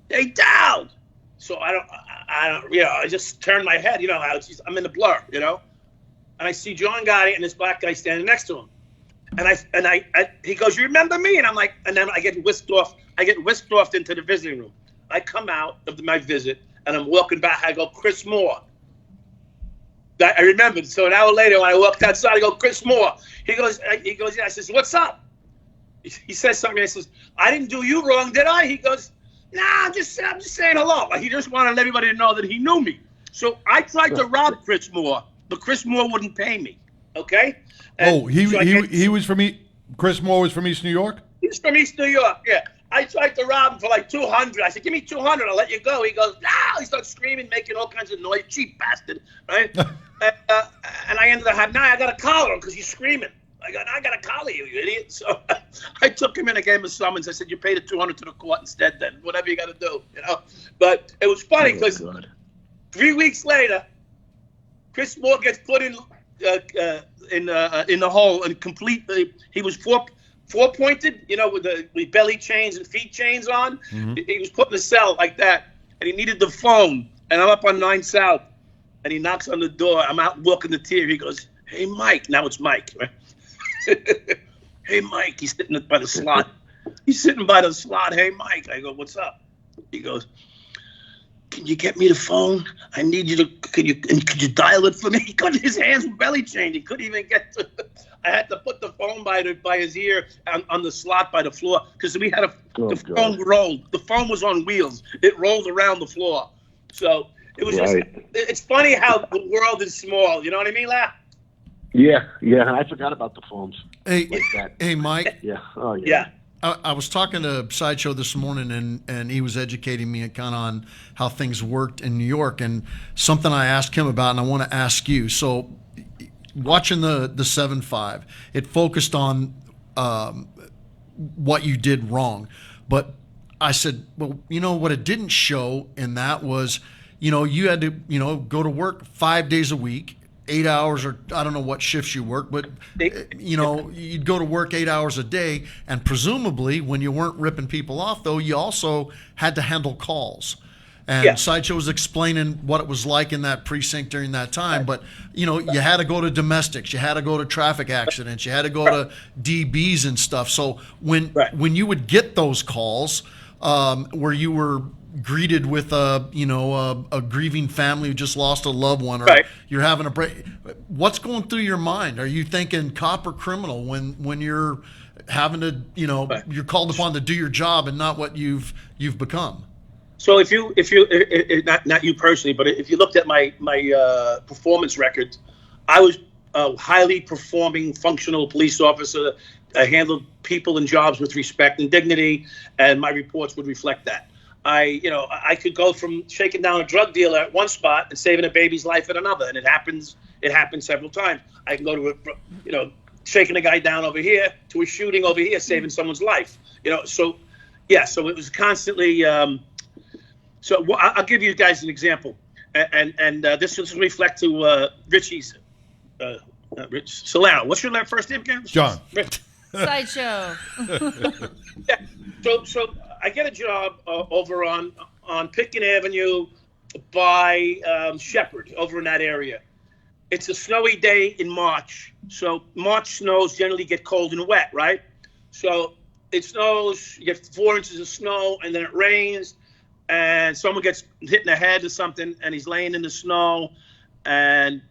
"Hey, Dowd." So I don't. I just turned my head. You know how I'm in the blur. And I see John Gotti and this black guy standing next to him. And he goes, "You remember me?" And I'm like, and then I get whisked off. I get whisked off into the visiting room. I come out of my visit and I'm walking back. I go, "Chris Moore." I remembered. So an hour later, when I walked outside, I go, "Chris Moore." He goes, "Yeah." I says, "What's up?" He says something. I says, "I didn't do you wrong, did I?" He goes, "Nah, I'm just saying hello." Like, he just wanted everybody to know that he knew me. So I tried to rob Chris Moore, but Chris Moore wouldn't pay me. Okay. And he was from Chris Moore was from East New York? He's from East New York, yeah. I tried to rob him for like $200. I said, "Give me $200, I'll let you go." He goes, "No!" He starts screaming, making all kinds of noise. Cheap bastard, right? And I ended up having, I got to collar him because he's screaming. I got to collar you, you idiot. So I took him in and gave him a summons. I said, "You pay the $200 to the court instead then. Whatever you got to do, But it was funny because 3 weeks later, Chris Moore gets put in the hole and completely. He was four-pointed, with belly chains and feet chains on. Mm-hmm. He was put in a cell like that, and he needed the phone. And I'm up on 9 South, and he knocks on the door. I'm out walking the tier. He goes, "Hey, Mike." Now it's Mike, right? "Hey, Mike." He's sitting by the slot. "Hey, Mike." I go, "What's up?" He goes, "Can you get me the phone? I need you to. Could you dial it for me?" Because his hands were belly chained. He couldn't even get to. I had to put the phone by his ear on the slot by the floor because we had the phone rolled. The phone was on wheels. It rolled around the floor. So it was just. It's funny how the world is small. You know what I mean, La? Yeah. I forgot about the phones. Hey, like that. Hey, Mike. Yeah. Oh, yeah. I was talking to Sideshow this morning, and he was educating me kind of on how things worked in New York, and something I asked him about, and I want to ask you. So, watching the 7-5, it focused on what you did wrong, but I said, well, what it didn't show in that was, you had to, go to work 5 days a week. 8 hours, or I don't know what shifts you work, but you'd go to work 8 hours a day, and presumably when you weren't ripping people off, though, you also had to handle calls. And Sideshow was explaining what it was like in that precinct during that time, but you had to go to domestics, you had to go to traffic accidents, you had to go to DBs and stuff. So when you would get those calls, where you were greeted with a grieving family who just lost a loved one, or you're having a break, what's going through your mind? Are you thinking cop or criminal when you're having to you're called upon to do your job and not what you've become? So if you not you personally, but if you looked at my performance record, I was a highly performing functional police officer. I handled people and jobs with respect and dignity, and my reports would reflect that. I could go from shaking down a drug dealer at one spot and saving a baby's life at another, and it happens several times. I can go to shaking a guy down over here to a shooting over here, saving someone's life. So it was constantly. So I'll give you guys an example, and this will reflect to Richie's Rich Solano. What's your first name again? John. Sideshow. So I get a job over on Pitkin Avenue by Shepherd, over in that area. It's a snowy day in March. So March snows generally get cold and wet, right? So it snows, you get 4 inches of snow, and then it rains, and someone gets hit in the head or something, and he's laying in the snow, and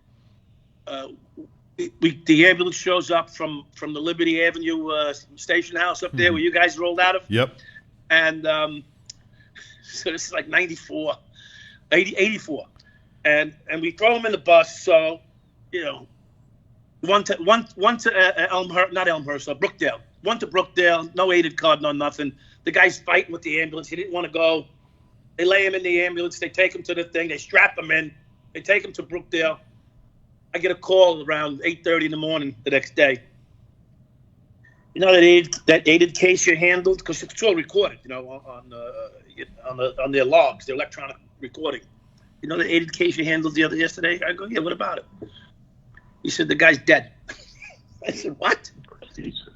the ambulance shows up from the Liberty Avenue station house up there where you guys rolled out of. Yep. And so this is like 84. And we throw him in the bus. So, one to Elmhurst, not Elmhurst, Brookdale. Went to Brookdale, no aided card, no nothing. The guy's fighting with the ambulance. He didn't want to go. They lay him in the ambulance. They take him to the thing. They strap him in. They take him to Brookdale. I get a call around 8:30 in the morning the next day. You know that aided case you handled, because it's all recorded, on their logs, the electronic recording. You know the aided case you handled yesterday? I go, yeah. What about it? He said the guy's dead. I said, what? Jesus.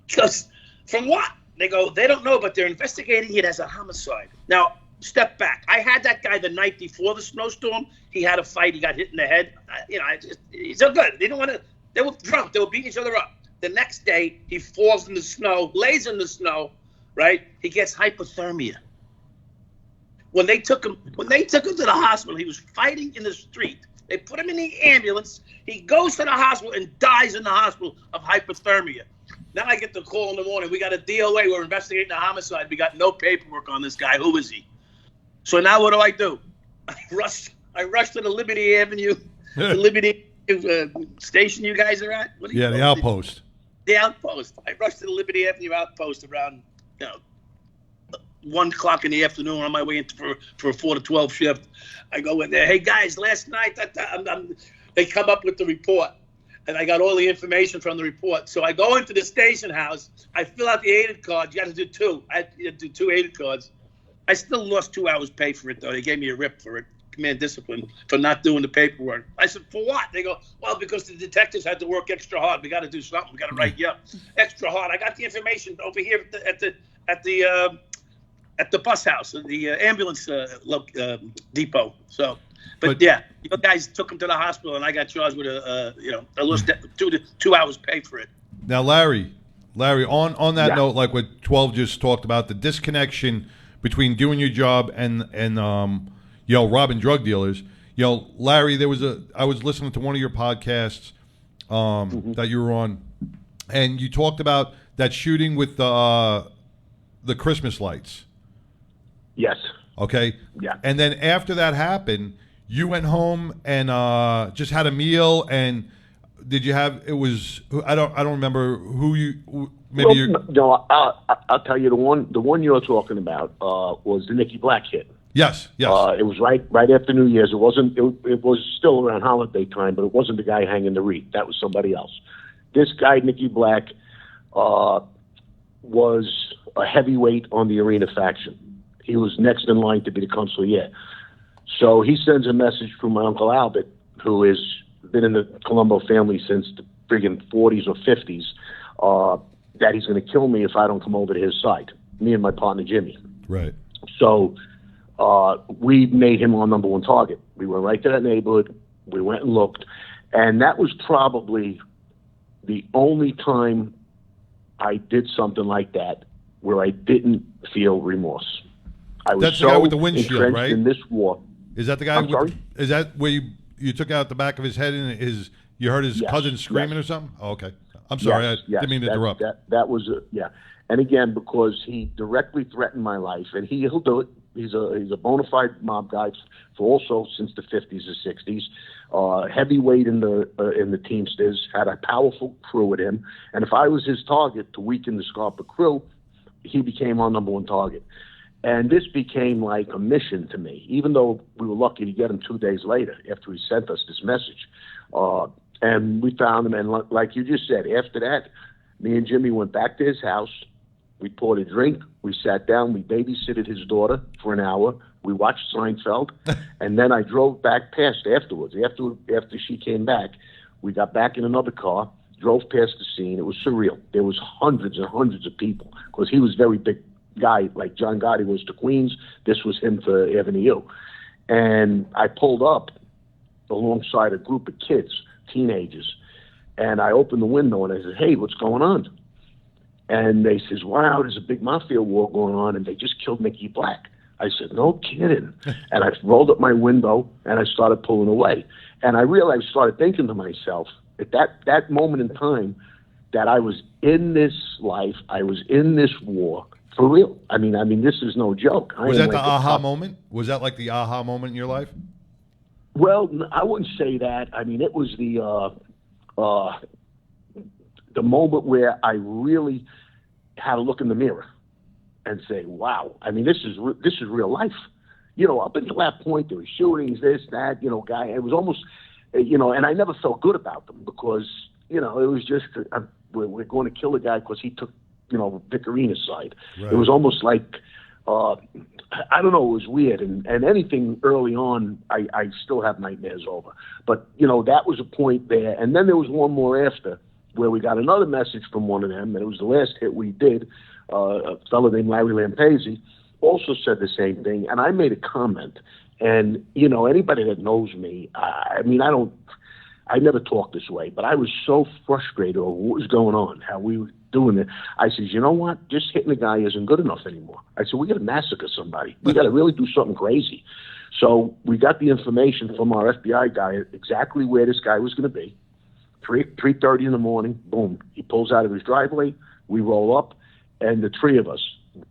Because from what? They go, they don't know, but they're investigating it as a homicide. Now, step back. I had that guy the night before the snowstorm. He had a fight. He got hit in the head. He's so good. They didn't want to. They were drunk. They were beating each other up. The next day, he falls in the snow, lays in the snow, right? He gets hypothermia. When they took him to the hospital, he was fighting in the street. They put him in the ambulance. He goes to the hospital and dies in the hospital of hypothermia. Now I get the call in the morning. We got a DOA. We're investigating a homicide. We got no paperwork on this guy. Who is he? So now what do? I rush to the Liberty Avenue, the Liberty station you guys are at. What do you the outpost. The outpost. I rushed to the Liberty Avenue outpost around 1 o'clock in the afternoon on my way in for a 4 to 12 shift. I go in there. Hey guys, last night they come up with the report. And I got all the information from the report. So I go into the station house. I fill out the aided card. You got to do 2. I had to do 2 aided cards. I still lost 2 hours pay for it, though. They gave me a rip for it, command discipline, for not doing the paperwork. I said, for what? They go, well, because the detectives had to work extra hard. We got to do something. We got to write you up extra hard. I got the information over here at the bus house, the ambulance depot. So. But yeah, you guys took him to the hospital, and I got charged with I lost 2 hours pay for it. Now, Larry, on that note, like what 12 just talked about, the disconnection between doing your job and robbing drug dealers. Larry, I was listening to one of your podcasts that you were on, and you talked about that shooting with the Christmas lights. Yes. Okay. Yeah. And then after that happened, you went home and just had a meal, and did you have? It was I don't remember who you maybe. Well, no, I'll tell you the one you're talking about was the Nicky Black hit. Yes. It was right after New Year's. It wasn't. It was still around holiday time, but it wasn't the guy hanging the wreath. That was somebody else. This guy, Nicky Black, was a heavyweight on the Arena faction. He was next in line to be the consigliere. So he sends a message from my Uncle Albert, who has been in the Colombo family since the friggin' 40s or 50s, that he's going to kill me if I don't come over to his side, me and my partner Jimmy. Right. So we made him our number 1 target. We went right to that neighborhood. We went and looked. And that was probably the only time I did something like that where I didn't feel remorse. I was That's so the guy with the windshield, entrenched right? in this war. Is that the guy? Is that where you took out the back of his head and you heard his cousin screaming or something? Oh, okay. I'm sorry. I didn't mean to interrupt. That was yeah. And again, because he directly threatened my life, and he'll do it. He's a bona fide mob guy for also since the 50s or 60s. Heavyweight in the Teamsters, had a powerful crew with him, and if I was his target to weaken the Scarpa crew, he became our number 1 target. And this became like a mission to me, even though we were lucky to get him 2 days later after he sent us this message. And we found him, and like you just said, after that, me and Jimmy went back to his house. We poured a drink. We sat down. We babysitted his daughter for an hour. We watched Seinfeld. And then I drove back past afterwards. After she came back, we got back in another car, drove past the scene. It was surreal. There was hundreds and hundreds of people because he was very big guy, like John Gotti was to Queens. This was him for Avenue. And I pulled up alongside a group of kids, teenagers, and I opened the window and I said, hey, what's going on? And they says, wow, there's a big mafia war going on and they just killed Nicky Black. I said, no kidding. And I rolled up my window and I started pulling away. And I realized, started thinking to myself, at that moment in time, that I was in this life, I was in this war, for real. I mean, this is no joke. Was that the aha moment? Was that like the aha moment in your life? Well, I wouldn't say that. I mean, it was the the moment where I really had to look in the mirror and say, wow, I mean, this is real life. You know, up until that point, there were shootings, this, that, you know, guy. It was almost, you know, and I never felt good about them because, you know, it was just, we're going to kill a guy because he took, you know, Vicarina's side. Right. It was almost like, I don't know, it was weird. And anything early on, I still have nightmares over. But, you know, that was a point there. And then there was one more after where we got another message from one of them, and it was the last hit we did. A fellow named Larry Lampese also said the same thing, and I made a comment. And, you know, anybody that knows me, I mean, I never talk this way, but I was so frustrated over what was going on, how we were doing it. I said, you know what? Just hitting a guy isn't good enough anymore. I said, we got to massacre somebody. We got to really do something crazy. So we got the information from our FBI guy exactly where this guy was going to be. 3:30 in the morning, boom. He pulls out of his driveway. We roll up, and the three of us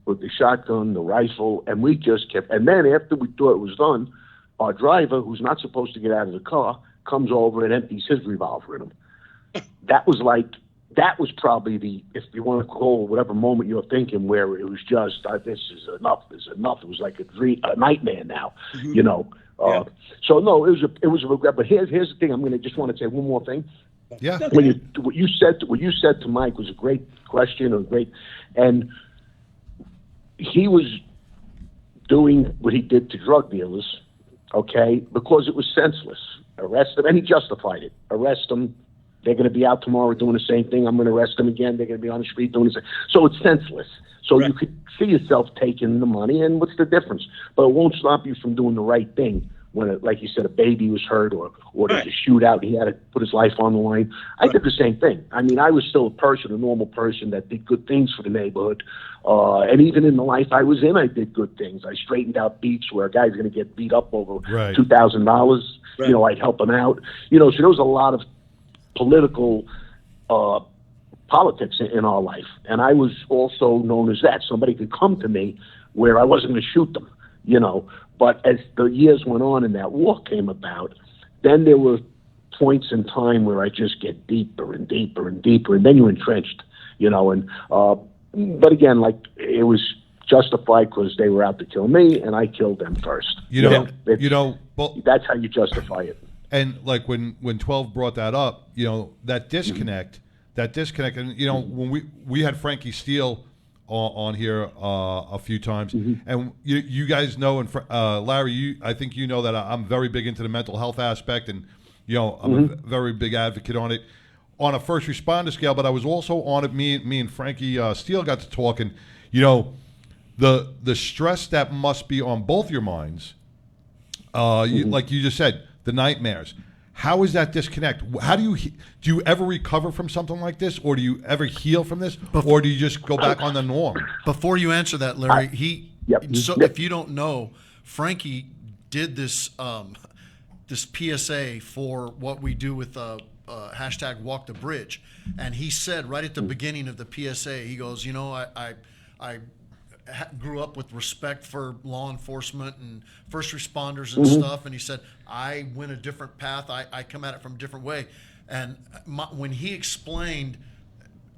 with the shotgun, the rifle, and we just kept. And then after we thought it was done, our driver, who's not supposed to get out of the car, comes over and empties his revolver in him. That was probably the, if you want to call whatever moment you're thinking, where it was just, this is enough. It was like a nightmare now, you know. So no, it was a regret. But here's the thing. I'm going to just want to say one more thing. Yeah. What you said to Mike was a great question, and he was doing what he did to drug dealers, okay, because it was senseless. Arrest them, and he justified it. Arrest them. They're going to be out tomorrow doing the same thing. I'm going to arrest them again. They're going to be on the street doing the same. So it's senseless. So you could see yourself taking the money, and what's the difference? But it won't stop you from doing the right thing. When, like you said, a baby was hurt or there's a shootout, he had to put his life on the line. I did the same thing. I mean, I was still a normal person that did good things for the neighborhood. And even in the life I was in, I did good things. I straightened out beats where a guy's going to get beat up over $2,000. You know, I'd help him out. You know, so there was a lot of political politics in our life. And I was also known as that. Somebody could come to me where I wasn't going to shoot them, you know. But as the years went on and that war came about, then there were points in time where I just get deeper and deeper and deeper, and then you're entrenched, you know. And but again, like, it was justified because they were out to kill me, and I killed them first. That's how you justify it. And like when 12 brought that up, you know, that disconnect, and you know, when we had Frankie Steele on here a few times, and you guys know, and Larry, I think you know that I'm very big into the mental health aspect, and you know, I'm a very big advocate on it on a first responder scale, but I was also on it. Me and Frankie Steele got to talking. You know, the stress that must be on both your minds, like you just said, the nightmares. How is that disconnect? How do you ever recover from something like this, or do you ever heal from this, or do you just go back on the norm? Before you answer that, Larry, if you don't know, Frankie did this this PSA for what we do with hashtag Walk the Bridge, and he said right at the beginning of the PSA, he goes, you know, I grew up with respect for law enforcement and first responders and stuff, and he said, I went a different path. I come at it from a different way. And when he explained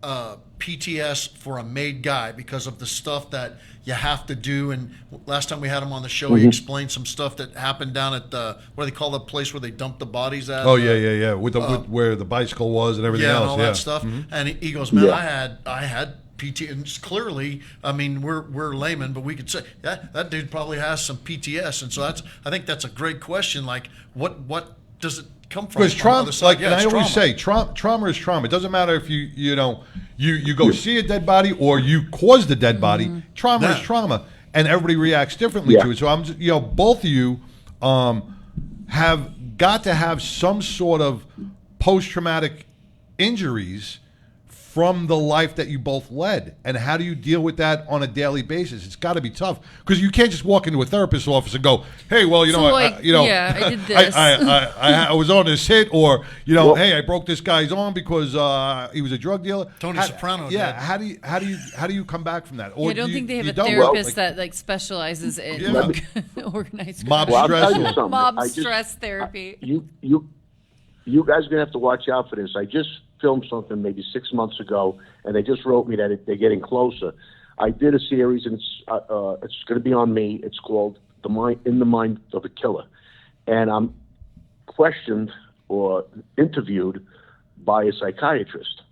PTS for a made guy because of the stuff that you have to do, and last time we had him on the show, he explained some stuff that happened down at the, what do they call the place where they dump the bodies at? Oh, yeah. With where the bicycle was and everything else. And all that stuff. And he goes, man, I had PT, and clearly, I mean, we're laymen, but we could say that dude probably has some PTS, and so I think that's a great question. Like, what does it come from? Because trauma, and I always say, trauma is trauma. It doesn't matter if you go see a dead body or you cause the dead body. Trauma is trauma, and everybody reacts differently to it. So both of you have got to have some sort of post-traumatic injuries from the life that you both led, and how do you deal with that on a daily basis? It's got to be tough, because you can't just walk into a therapist's office and go, "Hey, well, I did this. I was on this hit," or "Hey, I broke this guy's arm because he was a drug dealer." Tony Soprano. Yeah. How do you come back from that? Or I don't think they have a therapist that specializes in organized mob stress therapy. You guys are gonna have to watch out for this. I just filmed something maybe 6 months ago, and they just wrote me that they're getting closer. I did a series, and it's going to be on me. It's called In the Mind of a Killer. And I'm questioned or interviewed by a psychiatrist.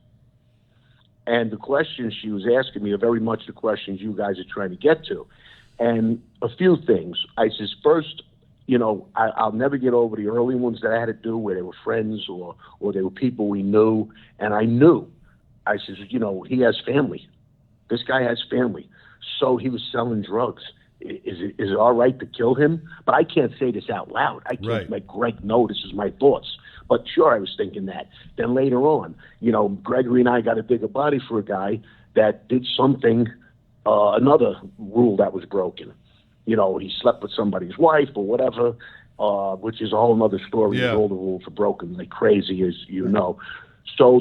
And the questions she was asking me are very much the questions you guys are trying to get to. And a few things. I says, first, I'll never get over the early ones that I had to do where they were friends or they were people we knew. And I knew. I says, he has family. This guy has family. So he was selling drugs. Is it all right to kill him? But I can't say this out loud. I can't let Greg know this is my thoughts. But sure, I was thinking that. Then later on, Gregory and I got a bigger body for a guy that did something, another rule that was broken. He slept with somebody's wife or whatever, which is a whole other story. Yeah. All the rules are broken like crazy, as you know. So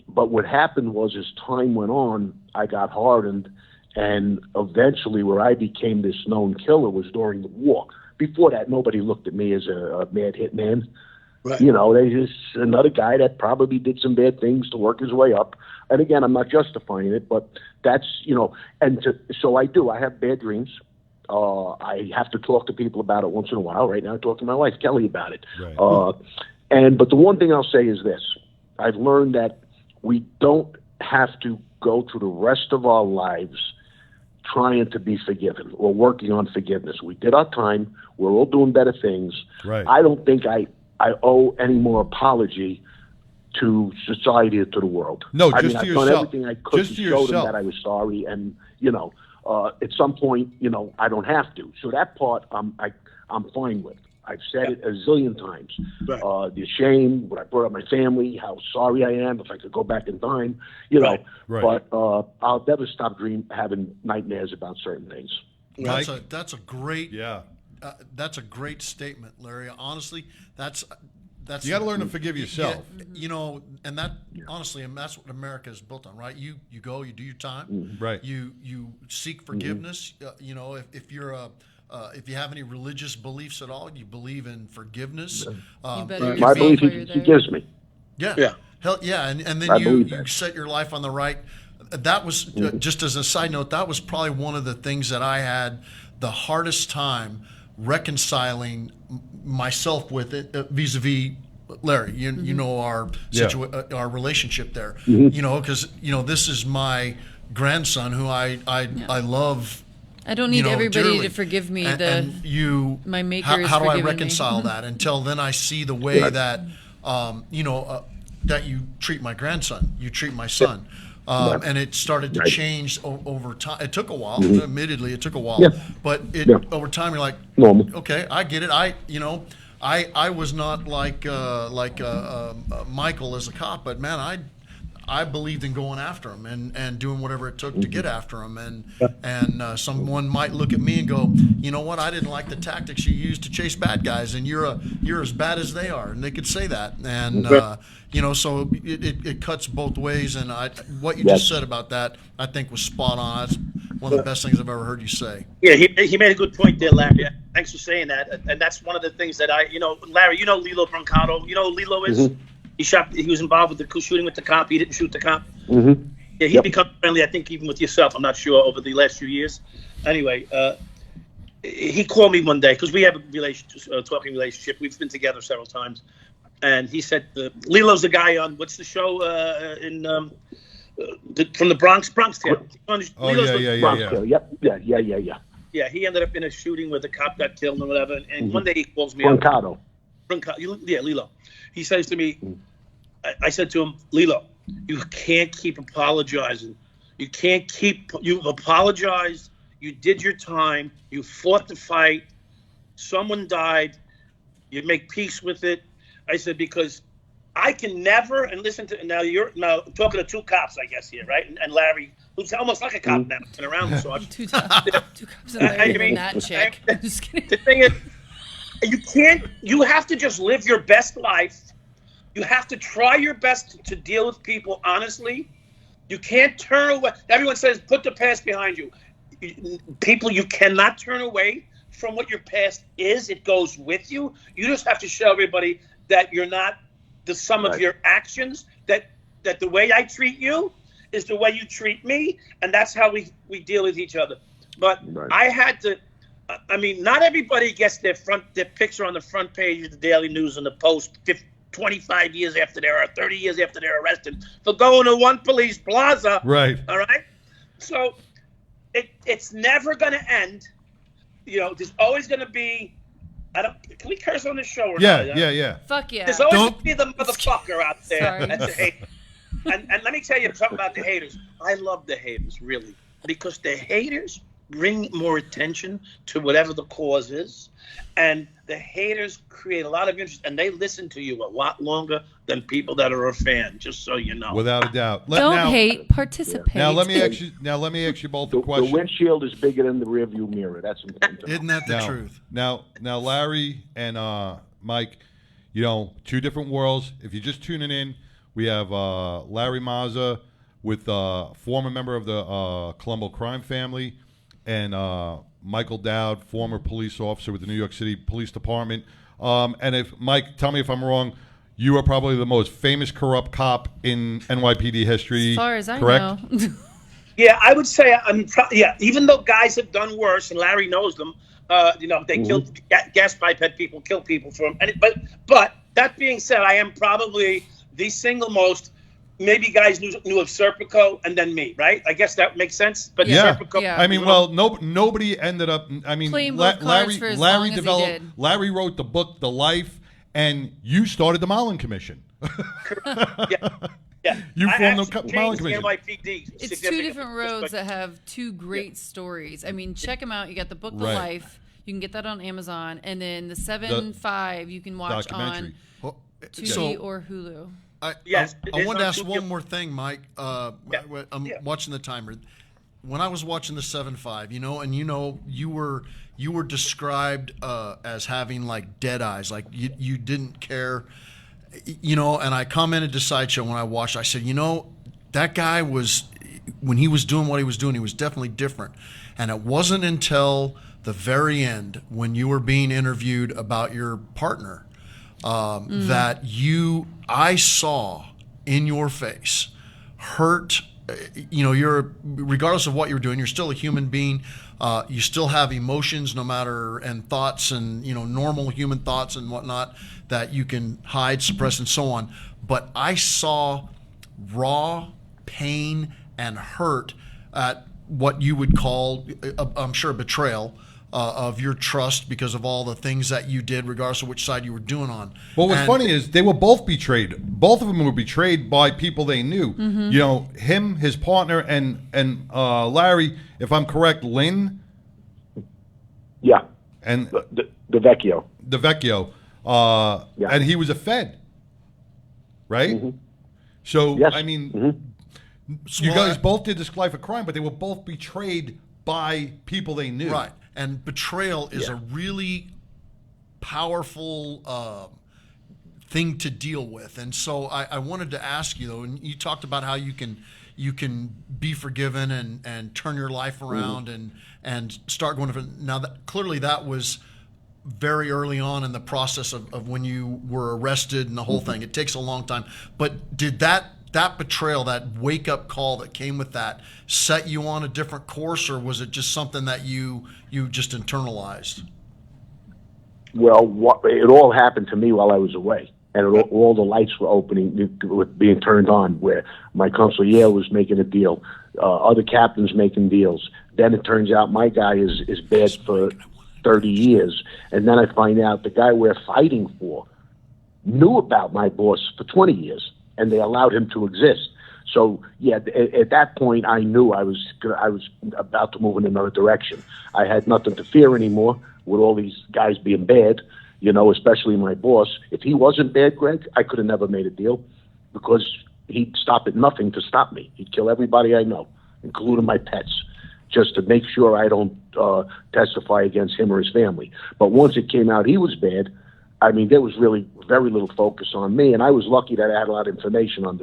but what happened was as time went on, I got hardened, and eventually where I became this known killer was during the war. Before that, nobody looked at me as a mad hitman. Right. They just another guy that probably did some bad things to work his way up. And again, I'm not justifying it, but that's, so I do. I have bad dreams. I have to talk to people about it once in a while. Right now I talk to my wife, Kelly, about it. Right. But the one thing I'll say is this. I've learned that we don't have to go through the rest of our lives trying to be forgiven or working on forgiveness. We did our time. We're all doing better things. Right. I don't think I owe any more apology to society or to the world. No, I've yourself. done everything I could Just to to show yourself. them that I was sorry, and at some point, I don't have to. So that part, I'm fine with. I've said it a zillion times. Right. The shame, when I brought up my family, how sorry I am, if I could go back in time, Right. But I'll never stop having nightmares about certain things. That's a great that's a great statement, Larry. Honestly, that's you got to learn to forgive yourself. And that honestly, and that's what America is built on, right? You go, you do your time, right? You seek forgiveness. If you have any religious beliefs at all, you believe in forgiveness. My belief, he forgives me. Yeah. Hell yeah, and then you set your life on the right. That was just as a side note. That was probably one of the things that I had the hardest time reconciling myself with it vis-a-vis Larry. You know our our relationship there. Because this is my grandson who I love. I don't need everybody dearly. to forgive me. My maker how, is how do I forgiving reconcile me. that? Until then, I see the way that that you treat my grandson, you treat my son. And it started to change over time. It took a while. Admittedly, it took a while. But over time, you're like, okay, I get it. I was not like Michael as a cop, but man, I believed in going after him and doing whatever it took to get after him. And someone might look at me and go, you know what? I didn't like the tactics you used to chase bad guys, and you're as bad as they are. And they could say that. And so it cuts both ways. And what you just said about that, I think, was spot on. That's one of the best things I've ever heard you say. Yeah, he made a good point there, Larry. Thanks for saying that. And that's one of the things that Larry, Lilo Brancato. You know who Lilo is? He was involved with the shooting with the cop. He didn't shoot the cop. Yeah, he become friendly, I think, even with yourself. I'm not sure, over the last few years. Anyway, he called me one day because we have a talking relationship. We've been together several times. And he said, Lilo's the guy on, what's the show from the Bronx Tale? Yeah, he ended up in a shooting where the cop got killed and whatever. And one day he calls me Brancato. Yeah, Lilo. He says to me, I said to him, Lilo, you can't keep apologizing. You've apologized. You did your time. You fought the fight. Someone died. You make peace with it. I said, because I can never, and listen to, now I'm talking to two cops, I guess, here, right? And Larry, who's almost like a cop now, been around so much. Two cops and Larry and that chick. Just kidding. The thing is, you have to just live your best life. You have to try your best to deal with people honestly. You can't turn away. Everyone says, put the past behind you. People, you cannot turn away from what your past is. It goes with you. You just have to show everybody that you're not the sum of your actions, that the way I treat you is the way you treat me, and that's how we deal with each other. But I had to. I mean, not everybody gets their picture on the front page of the Daily News and the Post 25 years after they're, or 30 years after they're arrested for going to one police plaza. Right. All right. So it's never going to end. You know, there's always going to be. Can we curse on this show? Or Yeah, not? yeah. Fuck yeah. There's always going to be the motherfucker out there. Sorry. That's a hater. And let me tell you something about the haters. I love the haters, really, because the haters bring more attention to whatever the cause is, and the haters create a lot of interest, and they listen to you a lot longer than people that are a fan. Just so you know, Without a doubt. Don't hate, participate. Now let me ask you both a question. The windshield is bigger than the rearview mirror. That's important. Isn't that the truth? Now, Larry and Mike, you know, two different worlds. If you're just tuning in, we have Larry Mazza with former member of the Colombo crime family, and Michael Dowd, former police officer with the New York City Police Department. And if Mike, tell me if I'm wrong, you are probably the most famous corrupt cop in NYPD history. As far as correct? I know. Yeah, I would say even though guys have done worse, and Larry knows them, you know, they killed gas pipe head people, kill people for them. But that being said, I am probably the single most. Maybe guys knew of Serpico and then me, right? I guess that makes sense. But Serpico, I mean, well, nobody ended up. I mean, Playing both cards for as long as he did. Larry wrote the book, The Life, and you started the Mullen Commission. Yeah. You formed the Mullen Commission. NYPD. It's two different roads that have two great stories. I mean, check them out. You got the book, The Life. You can get that on Amazon, and then the 7-5 you can watch on Tubi or Hulu. I wanted to ask one more thing, Mike. I'm watching the timer. When I was watching the 7-5, you know, and you were described as having like dead eyes, like you didn't care, you know. And I commented to Sideshow when I watched. I said, you know, that guy was, when he was doing what he was doing, he was definitely different. And it wasn't until the very end when you were being interviewed about your partner that I saw in your face hurt. You know, you're, regardless of what you're doing, you're still a human being. You still have emotions, no matter, and thoughts, and, you know, normal human thoughts and whatnot that you can hide, suppress, and so on. But I saw raw pain and hurt at what you would call, I'm sure, betrayal of your trust because of all the things that you did, regardless of which side you were doing on. Well, what's funny is they were both betrayed. Both of them were betrayed by people they knew. Mm-hmm. You know, him, his partner, and Larry, if I'm correct, Lynn? Yeah. And the Vecchio. The Vecchio. And he was a Fed, right? Mm-hmm. So, yes. I mean, you guys both did this life of crime, but they were both betrayed by people they knew. Right. And betrayal is a really powerful thing to deal with. And so I wanted to ask you, though, and you talked about how you can be forgiven and turn your life around and start going to, now that clearly that was very early on in the process of when you were arrested and the whole thing. It takes a long time. But did that betrayal, that wake-up call that came with that, set you on a different course, or was it just something that you just internalized? Well, it all happened to me while I was away, and all the lights were being turned on, where my consigliere was making a deal, other captains making deals. Then it turns out my guy is bad for 30 years, and then I find out the guy we're fighting for knew about my boss for 20 years, and they allowed him to exist. So yeah, at that point, I knew I was about to move in another direction. I had nothing to fear anymore with all these guys being bad, you know, especially my boss. If he wasn't bad, Greg, I could have never made a deal, because he'd stop at nothing to stop me. He'd kill everybody I know, including my pets, just to make sure I don't testify against him or his family. But once it came out he was bad, I mean, there was really very little focus on me, and I was lucky that I had a lot of information on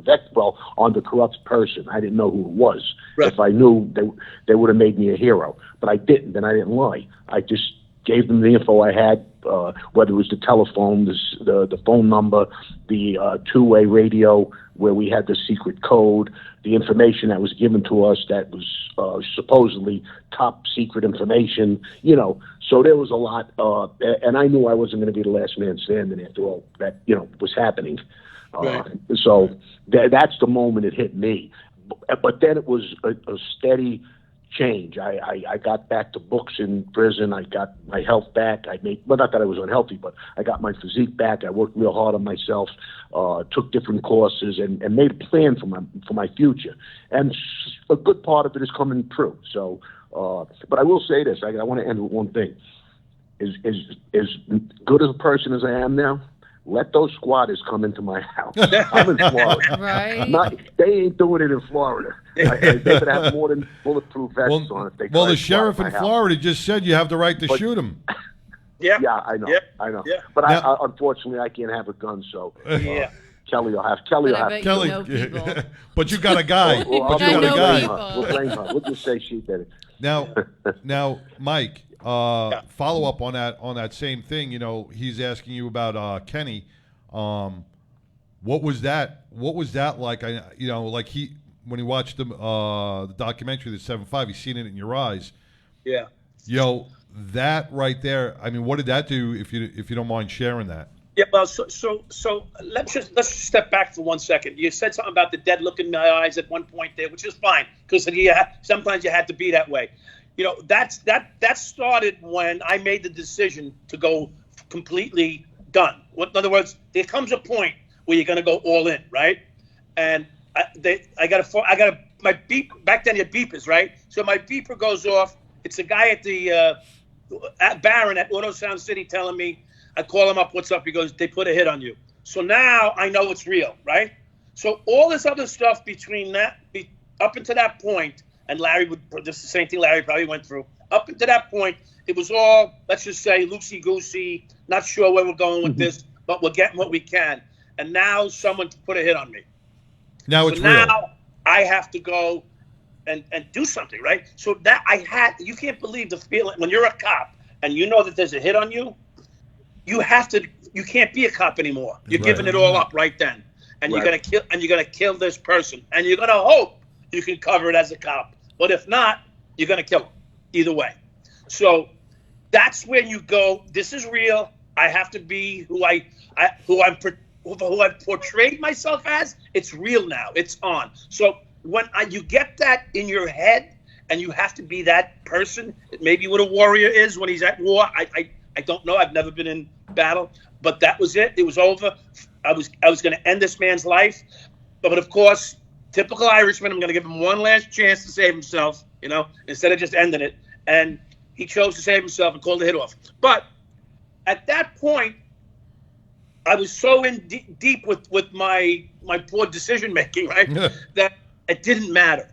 on the corrupt person. I didn't know who it was. Right. If I knew, they would have made me a hero. But I didn't, and I didn't lie. I just gave them the info I had, whether it was the telephone, the phone number, the two-way radio where we had the secret code, the information that was given to us that was supposedly top secret information, So there was a lot, and I knew I wasn't going to be the last man standing after all that, was happening. Right. So that's the moment it hit me. But then it was a steady change. I got back to books in prison. I got my health back. Not that I was unhealthy, but I got my physique back. I worked real hard on myself, took different courses, and made a plan for my future. And a good part of it is coming true. So, but I will say this. I want to end with one thing. As good as a person as I am now, let those squatters come into my house. I'm in Florida. Right. They ain't doing it in Florida. They better have more than bulletproof vests on if they try Well, the to squat sheriff my in house. Florida just said you have the right to shoot him. Yeah. Yeah, I know. Yep. I know. Yep. But I unfortunately, I can't have a gun, so Yeah. Kelly will have. But I bet Kelly, you know people. but you got a guy. Well, but you got a guy. We'll blame her. We'll just say she did it. Now, Mike, follow up on that same thing. He's asking you about Kenny. What was that like? When he watched the documentary, the 7-5, he's seen it in your eyes. Yeah. That right there. I mean, what did that do? If you don't mind sharing that. Yeah, well, so let's just step back for 1 second. You said something about the dead look in my eyes at one point there, which is fine because sometimes you had to be that way. That started when I made the decision to go completely done. In other words, there comes a point where you're going to go all in, right? And I got my beep back then. Your beepers, right? So my beeper goes off. It's a guy at the at Barron at Auto Sound City telling me. I call him up. What's up? He goes, they put a hit on you. So now I know it's real, right? So all this other stuff between that, up until that point, and Larry this is the same thing Larry probably went through. Up until that point, it was all, let's just say, loosey-goosey, not sure where we're going with this, but we're getting what we can. And now someone put a hit on me. Now it's real. Now I have to go and do something, right? So that you can't believe the feeling when you're a cop and you know that there's a hit on you. You can't be a cop anymore. You're giving it all up right then. And you're gonna kill this person. And you're gonna hope you can cover it as a cop. But if not, you're gonna kill him. Either way. So that's where you go, this is real. I have to be who I've portrayed myself as. It's real now. It's on. So when you get that in your head and you have to be that person, maybe what a warrior is when he's at war, I don't know. I've never been in battle, but that was it. It was over. I was going to end this man's life, but of course, typical Irishman. I'm going to give him one last chance to save himself. Instead of just ending it, and he chose to save himself and called the hit off. But at that point, I was so in deep with my poor decision making, right, that it didn't matter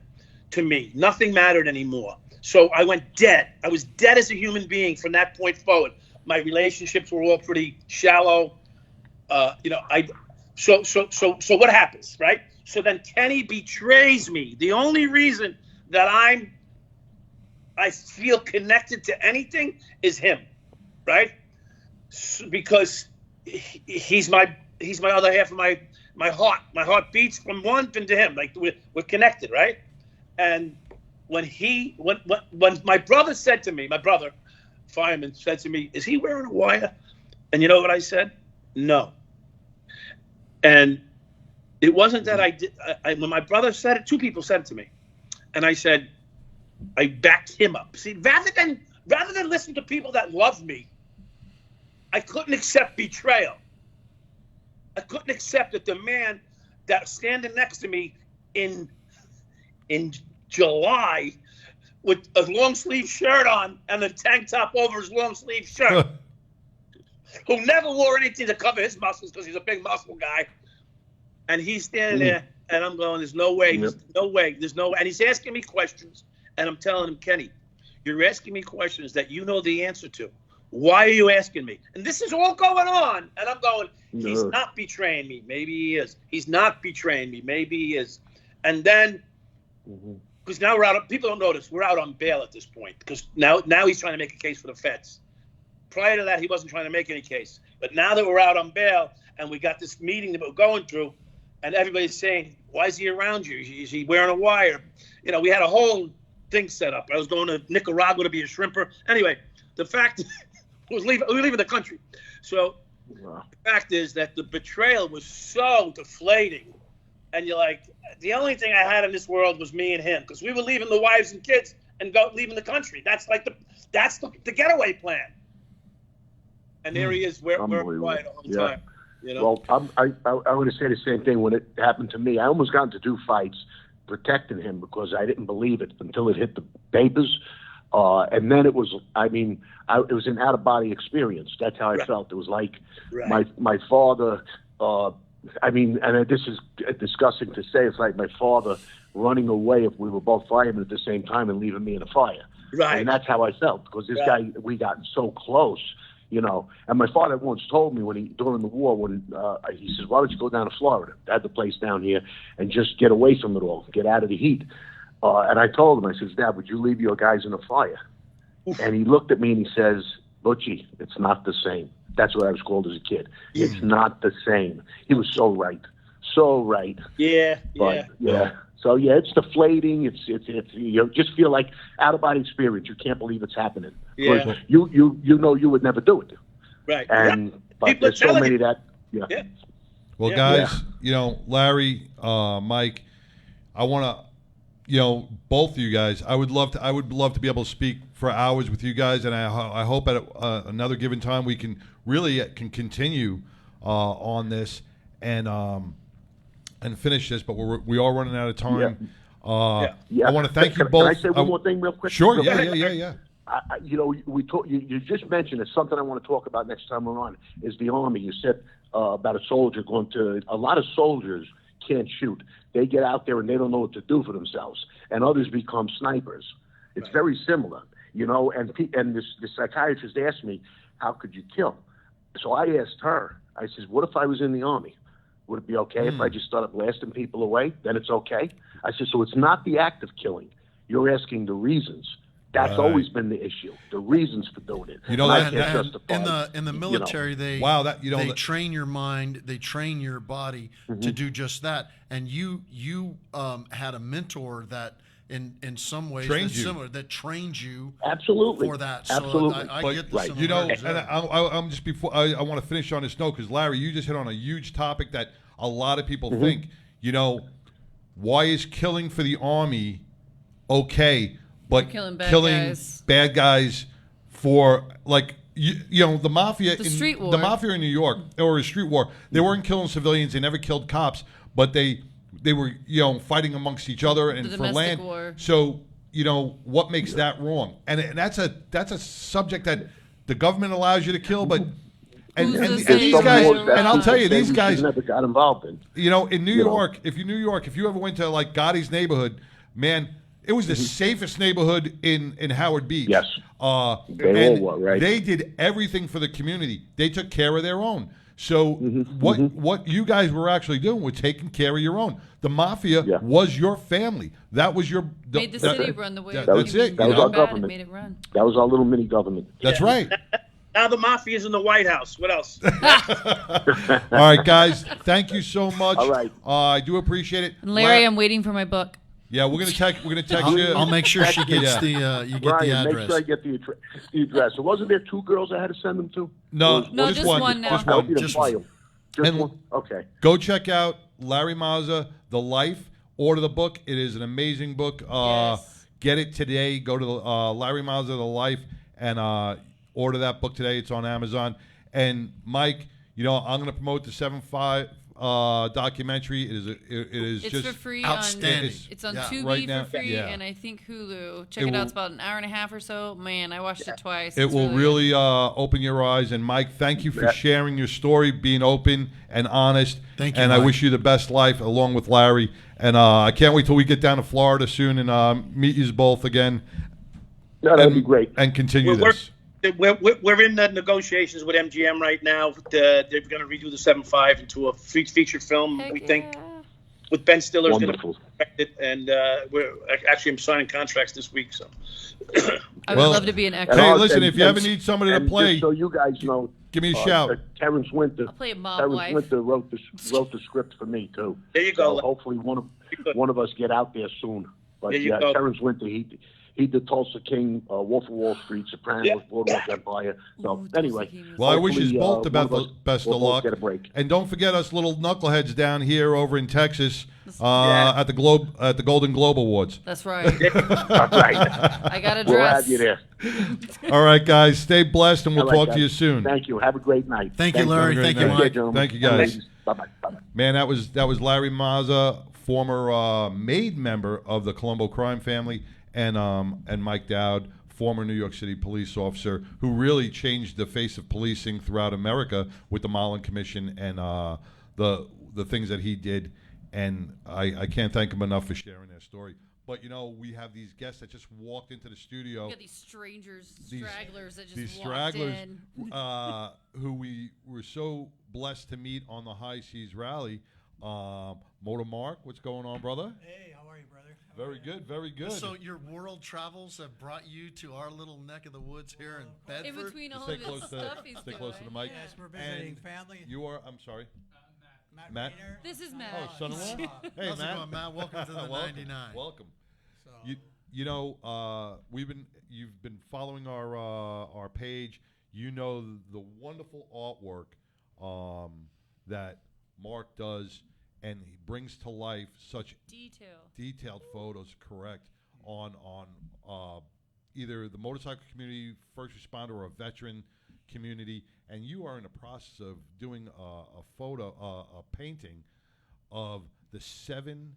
to me. Nothing mattered anymore. So I went dead. I was dead as a human being from that point forward. My relationships were all pretty shallow. So what happens, right? So then Kenny betrays me. The only reason that I feel connected to anything is him, right? Because he's my other half of my heart. My heart beats from one thing to him. Like we're connected, right? And when my brother said to me, my brother, fireman, said to me, "Is he wearing a wire?" And you know what I said? No. And it wasn't that I did. When my brother said it, two people said it to me, and I said, I backed him up. See, rather than listen to people that love me, I couldn't accept betrayal. I couldn't accept that the man that standing next to me in July with a long sleeve shirt on and a tank top over his long sleeve shirt, who never wore anything to cover his muscles because he's a big muscle guy, and he's standing there, and I'm going, there's no way, there's no way, and he's asking me questions, and I'm telling him, Kenny, you're asking me questions that you know the answer to. Why are you asking me? And this is all going on, and I'm going, he's not betraying me. Maybe he is. He's not betraying me. Maybe he is. And then, because now we're out. People don't notice we're out on bail at this point because now he's trying to make a case for the feds. prior to that, he wasn't trying to make any case. But now that we're out on bail and we got this meeting that we're going through, and everybody's saying, why is he around you? Is he wearing a wire? You know, we had a whole thing set up. I was going to Nicaragua to be a shrimper. Anyway, the fact we were leaving the country. So the fact is that the betrayal was so deflating. And you're like, the only thing I had in this world was me and him, because we were leaving the wives and kids and leaving the country. That's like the getaway plan. And there he is, we're quiet all the time. You know? Well, I want to say the same thing when it happened to me. I almost got into 2 fights protecting him because I didn't believe it until it hit the papers. And then it was, it was an out-of-body experience. That's how I felt. It was like my father, and this is disgusting to say, it's like my father running away if we were both firemen at the same time and leaving me in a fire. Right. And that's how I felt, because this guy, we got so close, you know. And my father once told me during the war, he says, why don't you go down to Florida? I had the place down here, and just get away from it all, get out of the heat. And I told him, I says, Dad, would you leave your guys in a fire? And he looked at me and he says, Butchie, it's not the same. That's what I was called as a kid. It's not the same. He was so right. So right. Yeah. So it's deflating. It's you just feel like out of body experience. You can't believe it's happening. Yeah. You know you would never do it. Right. But there's so many that. Yeah. Well, guys, you know, Larry, Mike, I want to. You know, both of you guys, I would love to be able to speak for hours with you guys, and I hope at another given time we can really continue on this and finish this. But we are running out of time. I want to thank you both. Can I say one more thing real quick? Sure. Yeah. You know, you just mentioned it's something I want to talk about next time we're on. Is the Army? You said about a soldier going to. A lot of soldiers can't shoot. They get out there and they don't know what to do for themselves, and others become snipers. It's very similar, you know. And the psychiatrist asked me, "How could you kill?" So I asked her. I says, "What if I was in the Army? Would it be okay if I just started blasting people away? Then it's okay." I said, "So it's not the act of killing. You're asking the reasons. That's always been the issue. The reasons for doing it. You know, in the military, they train your mind, they train your body to do just that. And you had a mentor that in some ways similar that trained you for that. So I get this. You know, and I'm just before I want to finish on this note, because Larry, you just hit on a huge topic that a lot of people think. You know, why is killing for the Army okay? But killing bad guys for, like, you know, the mafia, the mafia in New York, or a street war, they weren't killing civilians. They never killed cops, but they were, you know, fighting amongst each other and for land. War. So, you know, what makes that wrong? And that's a subject that the government allows you to kill, but and these guys, and I'll tell you, these guys never got involved in. You know, in New York, if you ever went to like Gotti's neighborhood, man. It was the safest neighborhood in Howard Beach. Yes. They all were, right? They did everything for the community. They took care of their own. So what you guys were actually doing was taking care of your own. The mafia was your family. That was your made the city run the way. That's it. That was our government. Made it run. That was our little mini government. That's right. Now the mafia's in the White House. What else? All right, guys. Thank you so much. All right. I do appreciate it. And Larry, I'm waiting for my book. Yeah, we're gonna text you. I'll make sure she gets the Brian, the address. Make sure I get the address. So wasn't there 2 girls I had to send them to? No, just one now. Just one. Just one. Okay. Go check out Larry Mazza, The Life. Order the book. It is an amazing book. Get it today. Go to Larry Mazza, The Life, and order that book today. It's on Amazon. And Mike, you know, I'm gonna promote the 7-5 documentary. It's just for free. Outstanding. It's on Tubi right now, for free, and I think Hulu. Check it out. It's about an hour and a half or so. Man, I watched it twice. It will really open your eyes. And Mike, thank you for sharing your story, being open and honest. Thank you. And Mike. I wish you the best life along with Larry. And I can't wait till we get down to Florida soon and meet you both again. No, that'd be great. And continue this. We're in the negotiations with MGM right now. They're going to redo the 7-5 into a feature film. We think with Ben Stiller's going Wonderful. to direct it, and I'm signing contracts this week. So I would love to be an extra. Hey, listen, if you ever need somebody to play, just so you guys know, give me a shout. Terrence Winter. I'll play a mob Terrence wife. Winter wrote the script for me too. There you go. So hopefully one of us get out there soon. But There you go. Terrence Winter, he did Tulsa King, Wolf of Wall Street, Sopranos, Boardwalk Empire. So anyway, Well, I wish you both the one best we'll of both luck. Get a break. And don't forget us little knuckleheads down here over in Texas at the Golden Globe Awards. That's right. That's right. I got a We'll dress. have you there. All right, guys, stay blessed, and we'll All right, talk to guys. you soon. Thank you. Have a great night. Thank you, Larry. Have a great Thank you, night. Mike. Thank you, guys. Bye-bye. Bye-bye. Man, that was Larry Mazza, former made member of the Colombo crime family, and Mike Dowd, former New York City police officer, who really changed the face of policing throughout America with the Mullen Commission and the things that he did. And I can't thank him enough for sharing their story. But, we have these guests that just walked into the studio. We got these strangers, stragglers that just These walked stragglers in. who we were so blessed to meet on the High Seas Rally. Motor Mark, what's going on, brother? Hey, how are you, brother? Very good, very good. So your world travels have brought you to our little neck of the woods here in Bedford? In between all Stay of close his to stuff he's stay doing. close to the mic. Yes, we're visiting And family. You are. I'm sorry. Matt. Rainer. This is Matt. Oh, son-in-law. Hey, How's it Matt. going, Matt? Welcome to the Welcome. 99. Welcome. So, You've been following our page. You know the wonderful artwork that Mark does, and he brings to life such detailed photos. Correct on either the motorcycle community, first responder, or a veteran community, and you are in the process of doing a painting of the seven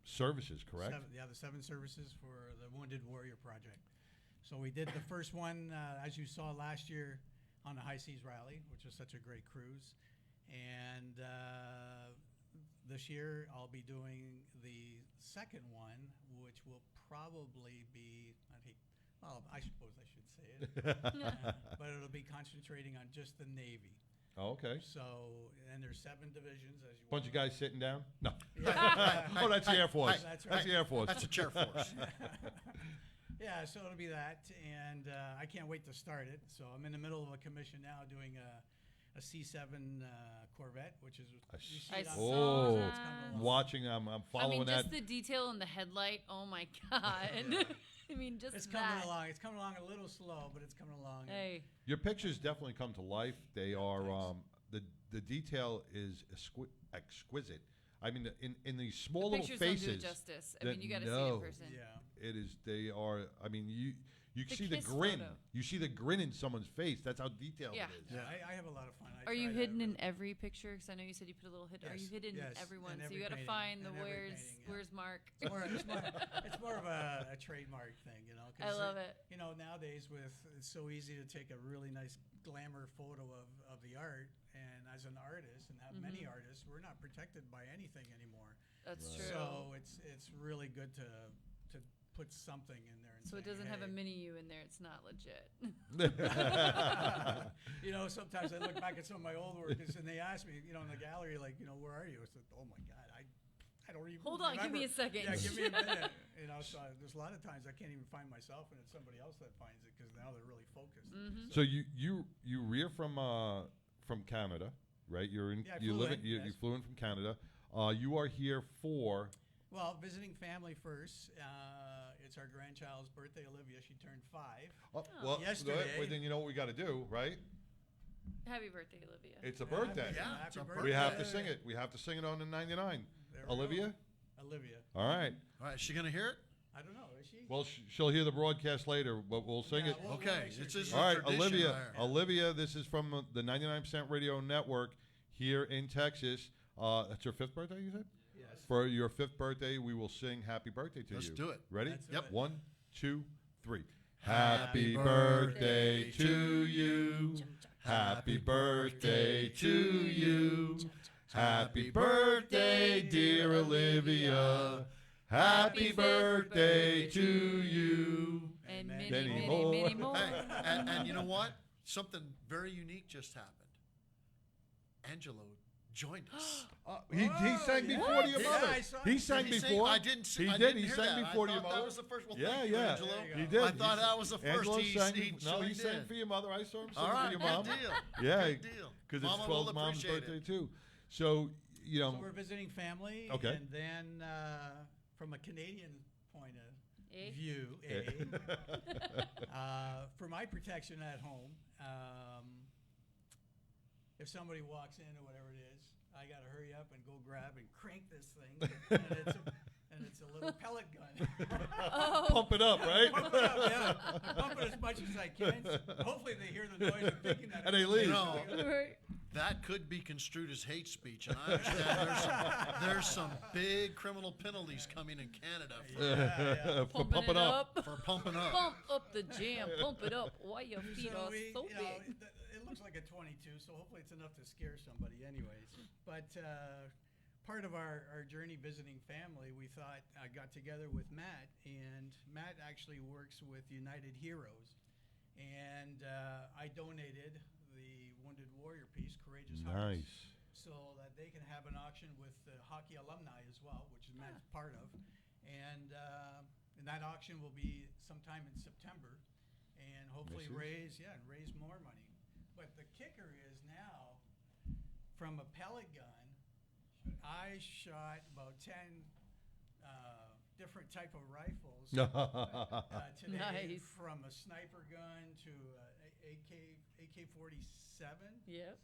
services, correct? The 7 services for the Wounded Warrior Project. So we did the first one, as you saw last year, on the High Seas Rally, which was such a great cruise. And this year I'll be doing the second one, which will probably be, I suppose I should say it, but it'll be concentrating on just the Navy. Oh, okay. So, and there's 7 divisions, as you Bunch of guys sitting down? No. Yeah. Oh, that's the Air Force. That's That's the Air Force. That's a chair force. Yeah, so it'll be that, and I can't wait to start it. So I'm in the middle of a commission now doing a C7 Corvette, which is you see it on the Oh, side, it's coming along. watching. I'm following that. Just the detail in the headlight. Oh my god! I mean, just It's that. coming along. It's coming along a little slow, but it's coming along. Hey, Your pictures definitely come to life. They are the detail is exquisite. I mean, in these small the little pictures faces. don't do it justice. I that- mean, you got to see no, it in person. Yeah. It is. They are. I mean, you The see the kiss grin. photo. You see the grin in someone's face. That's how detailed Yeah. it is. Yeah, I have a lot of fun. Are you hidden in every picture? Because I know you said you put a little hidden. Are you Yes, hidden yes, in everyone? in So you every got to painting, find the in every where's painting, yeah. where's Mark. It's more of a trademark thing, you know. 'cause I love it. You know, nowadays it's so easy to take a really nice glamour photo of the art, and as an artist, and have many artists, we're not protected by anything anymore. That's true. So it's really good to put something in there. And So it saying, doesn't have a "Hey." mini you in there. It's not legit. You know, sometimes I look back at some of my old workers and they ask me, you know, in the gallery, like, you know, where are you? I said, oh my God, I don't even Hold on, give remember. me a second. Yeah, give me a minute. You know, so there's a lot of times I can't even find myself, and it's somebody else that finds it because now they're really focused. So you rear from Canada, right? You're in. Yeah, I you flew live. in, You yes. flew in from Canada. You are here for. Well, visiting family first. It's our grandchild's birthday, Olivia. She turned 5. Well, yesterday. well, then you know what we got to do, right? Happy birthday, Olivia. It's a birthday. Yeah, happy birthday. We have to sing it. We have to sing it on the 99. There we Olivia. go. Olivia. All right. All right, is she going to hear it? I don't know. Is she? Well, she'll hear the broadcast later, but we'll sing it. we'll Okay, make sure it's she just All right, tradition Olivia. there. Olivia, this is from the 99% Radio Network here in Texas. That's your 5th birthday, you said? Yes. For your 5th birthday, we will sing Happy Birthday to Let's you. do it. Ready? Let's do Yep. it. 1, 2, 3. Happy birthday to you. Happy birthday to you. Happy birthday, dear Olivia. Happy birthday to you. And Many many more. more. Hey, and you know what? Something very unique just happened. Angelo joined us. He sang before to your mother. I saw He it. sang Did he before. I didn't. He I did. Didn't He hear sang that. before to I your thought mother. That was the first. Well, Yeah, thank you, yeah. Angelo. He did. I thought that was the first. Angelo He sang. he No, he joined sang in. for your mother. I saw him sing All for right, your good mom. deal. Yeah, Good deal. because it's Mama will 12 mom's appreciate birthday it. too. So So we're visiting family, Okay. and then from a Canadian point of view, for my protection at home, if somebody walks in or whatever it is, I got to hurry up and go grab and crank this thing, and it's a little pellet gun. Pump it up, right? Pump it up, yeah. I pump it as much as I can. Hopefully they hear the noise and thinking that. And they leave. You know, that could be construed as hate speech, and I understand there's some big criminal penalties coming in Canada For pumping up. For pumping up. Pump up the jam. Pump it up. Why your feet So are so you know, big? it looks like a 22, so hopefully it's enough to scare somebody anyways. But part of our journey visiting family, we thought, I got together with Matt, and Matt actually works with United Heroes. And I donated the Wounded Warrior piece, Courageous Hearts, Nice. so that they can have an auction with the hockey alumni as well, which is Matt's part of. And that auction will be sometime in September, and hopefully raise more money. But the kicker is now, from a pellet gun, I shot about 10 different type of rifles today, Nice. from a sniper gun to AK-47. Yep. Oh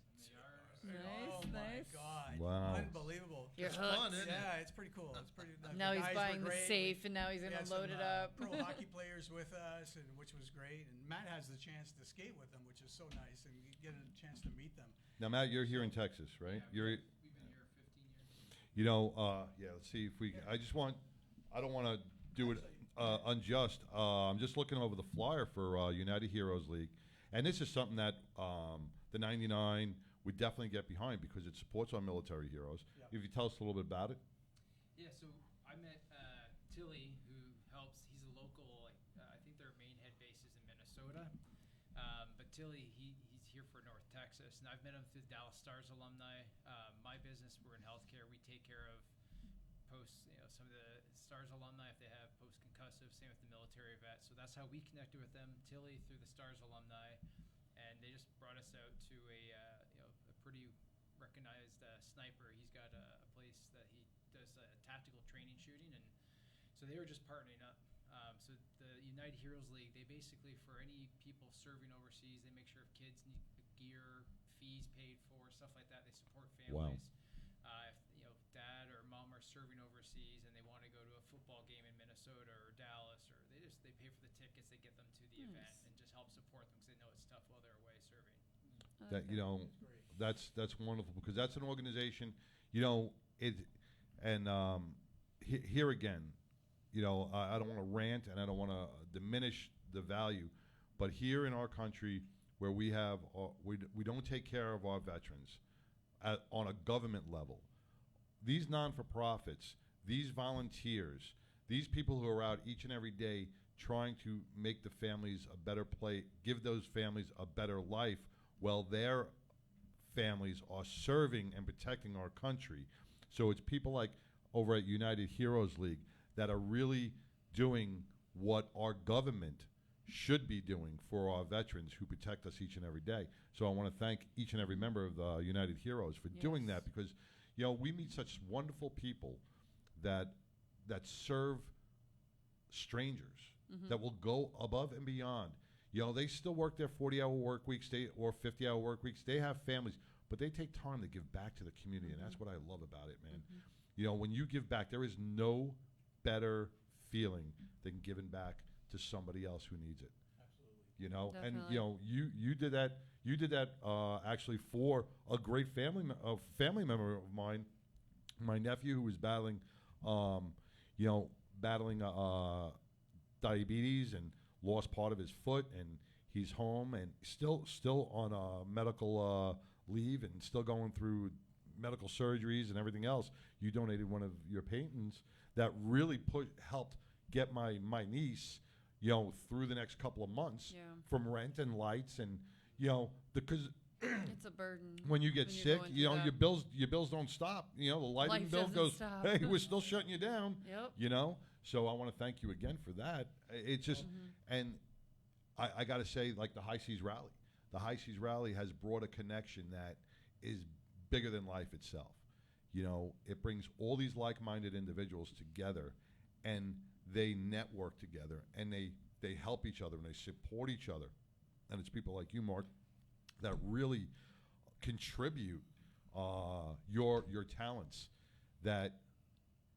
Nice, my nice. God! Wow. Unbelievable. You're It's hooked. fun, isn't it? Yeah, it's pretty cool. It's pretty. Now the he's guys buying were the great. safe, and now he's We gonna had load some, it up. Pro hockey players with us, and which was great. And Matt has the chance to skate with them, which is so nice, and you get a chance to meet them. Now, Matt, you're here in Texas, right? You're. We've been here 15 years. You know, let's see if we. I don't want to do it unjust. I'm just looking over the flyer for United Heroes League, and this is something that the 99 would definitely get behind because it supports our military heroes. Yep. If you tell us a little bit about it. Yeah, so I met Tilly, who helps. He's a local. I think their main head base is in Minnesota, but Tilly, he's here for North Texas, and I've met him through the Dallas Stars alumni. My business, we're in healthcare. We take care of some of the Stars alumni if they have post-concussive. Same with the military vets. So that's how we connected with them. Tilly through the Stars alumni, and they just brought us out to a pretty recognized sniper. He's got a place that he does tactical training shooting, and so they were just partnering up. So the United Heroes League, they basically, for any people serving overseas, they make sure if kids need gear, fees paid for, stuff like that. They support families. Wow. If dad or mom are serving overseas and they want to go to a football game in Minnesota or Dallas, or they pay for the tickets, they get them to the event and just help support them because they know it's tough while they're away serving. That that's wonderful because that's an organization, here again, I don't want to rant and I don't want to diminish the value, but here in our country where we have we don't take care of our veterans on a government level, these non-for-profits, these volunteers, these people who are out each and every day trying to make the families a better place, give those families a better life, while their families are serving and protecting our country. So it's people like over at United Heroes League that are really doing what our government should be doing for our veterans who protect us each and every day. So I want to thank each and every member of the United Heroes for doing that because, we meet such wonderful people that serve strangers, that will go above and beyond. They still work their 40-hour work weeks or 50-hour work weeks. They have families, but they take time to give back to the community, and that's what I love about it, man. When you give back, there is no better feeling than giving back to somebody else who needs it. Absolutely. And you did that. You did that actually for a great family member of mine, my nephew, who was battling, diabetes and lost part of his foot, and he's home and still on medical leave and still going through medical surgeries and everything else. You donated one of your paintings that really helped get my niece, through the next couple of months from rent and lights, and because It's a burden. When you get you're sick, going you through know, that. your bills don't stop. You know, the lighting Life bill doesn't goes, stop. hey, we're still shutting you down. Yep. You know, so I want to thank you again for that. It's just, and I got to say, like the High Seas Rally. The High Seas Rally has brought a connection that is bigger than life itself. You know, it brings all these like-minded individuals together, and they network together, and they help each other, and they support each other. And it's people like you, Mark, that really contribute your talents that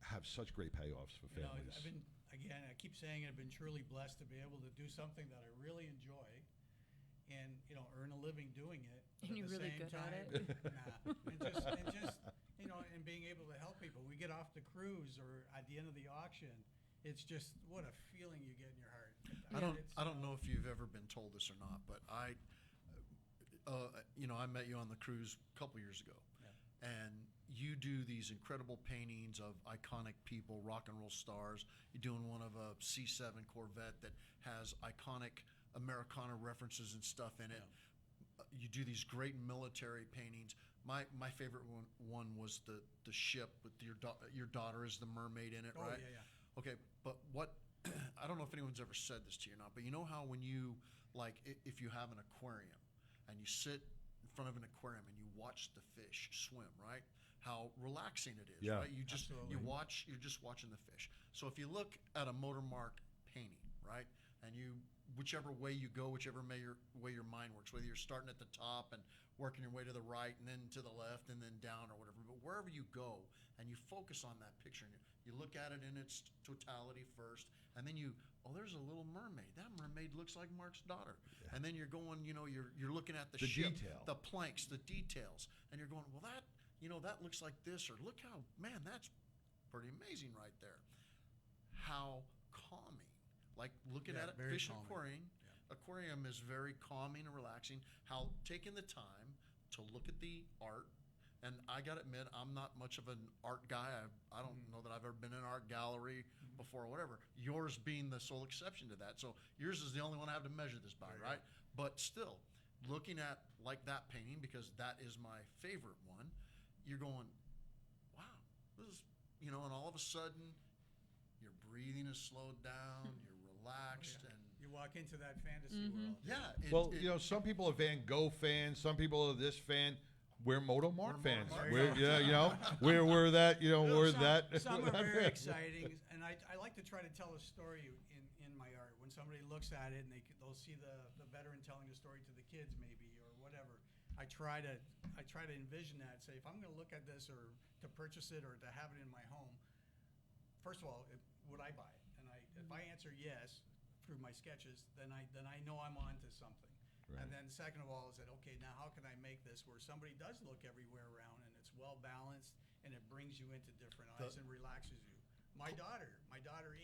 have such great payoffs for You know, families. I've been, again, I keep saying I've been truly blessed to be able to do something that I really enjoy and, you know, earn a living doing it. But And you're at the really same good at time, it. and just, you know, and being able to help people. We get off the cruise or at the end of the auction, it's just, what a feeling you get in your heart. I don't know if you've ever been told this or not, but you know, I met you on the cruise a couple years ago, and you do these incredible paintings of iconic people, rock and roll stars. You're doing one of a C7 Corvette that has iconic Americana references and stuff in it. You do these great military paintings. My favorite one was the ship with your daughter is the mermaid in it, Oh, right? yeah. Okay, but what I don't know if anyone's ever said this to you or not, but you know how when you if you have an aquarium and you sit in front of an aquarium and you watch the fish swim, right? How relaxing it is, Yeah. right? You're just watching the fish. So if you look at a motor mark painting, right, and whichever way you go, whichever way your mind works, whether you're starting at the top and working your way to the right and then to the left and then down or whatever, but wherever you go and you focus on that picture and you look at it in its totality first, and then there's a little mermaid. That mermaid looks like Mark's daughter. Yeah. And then you're going, you know, you're looking at the ship, detail, the planks, the details, and you're going, well, that, you know, that looks like this, or look how, man, that's pretty amazing right there. How calming. Like looking at it, fish calming. aquarium is very calming and relaxing. How taking the time to look at the art, and I gotta admit, I'm not much of an art guy. I don't know that I've ever been in an art gallery before or whatever. Yours being the sole exception to that. So yours is the only one I have to measure this by, right? But still, looking at like that painting, because that is my favorite one, you're going, wow, this is, you know, and all of a sudden, your breathing is slowed down, you're relaxed, and You walk into that fantasy world. yeah. You know, some people are Van Gogh fans, some people are this fan. We're Moto Mark fans. We're You know, we're that. You know, we're some, that. Some are very exciting, and I like to try to tell a story in my art. When somebody looks at it and they'll see the veteran telling a story to the kids, maybe, or whatever. I try to envision that. Say, if I'm going to look at this or to purchase it or to have it in my home, first of all, would I buy it? And if I answer yes through my sketches, then I know I'm onto something. Right. And then second of all is that, okay, now how can I make this where somebody does look everywhere around and it's well balanced and it brings you into different eyes and relaxes you. My daughter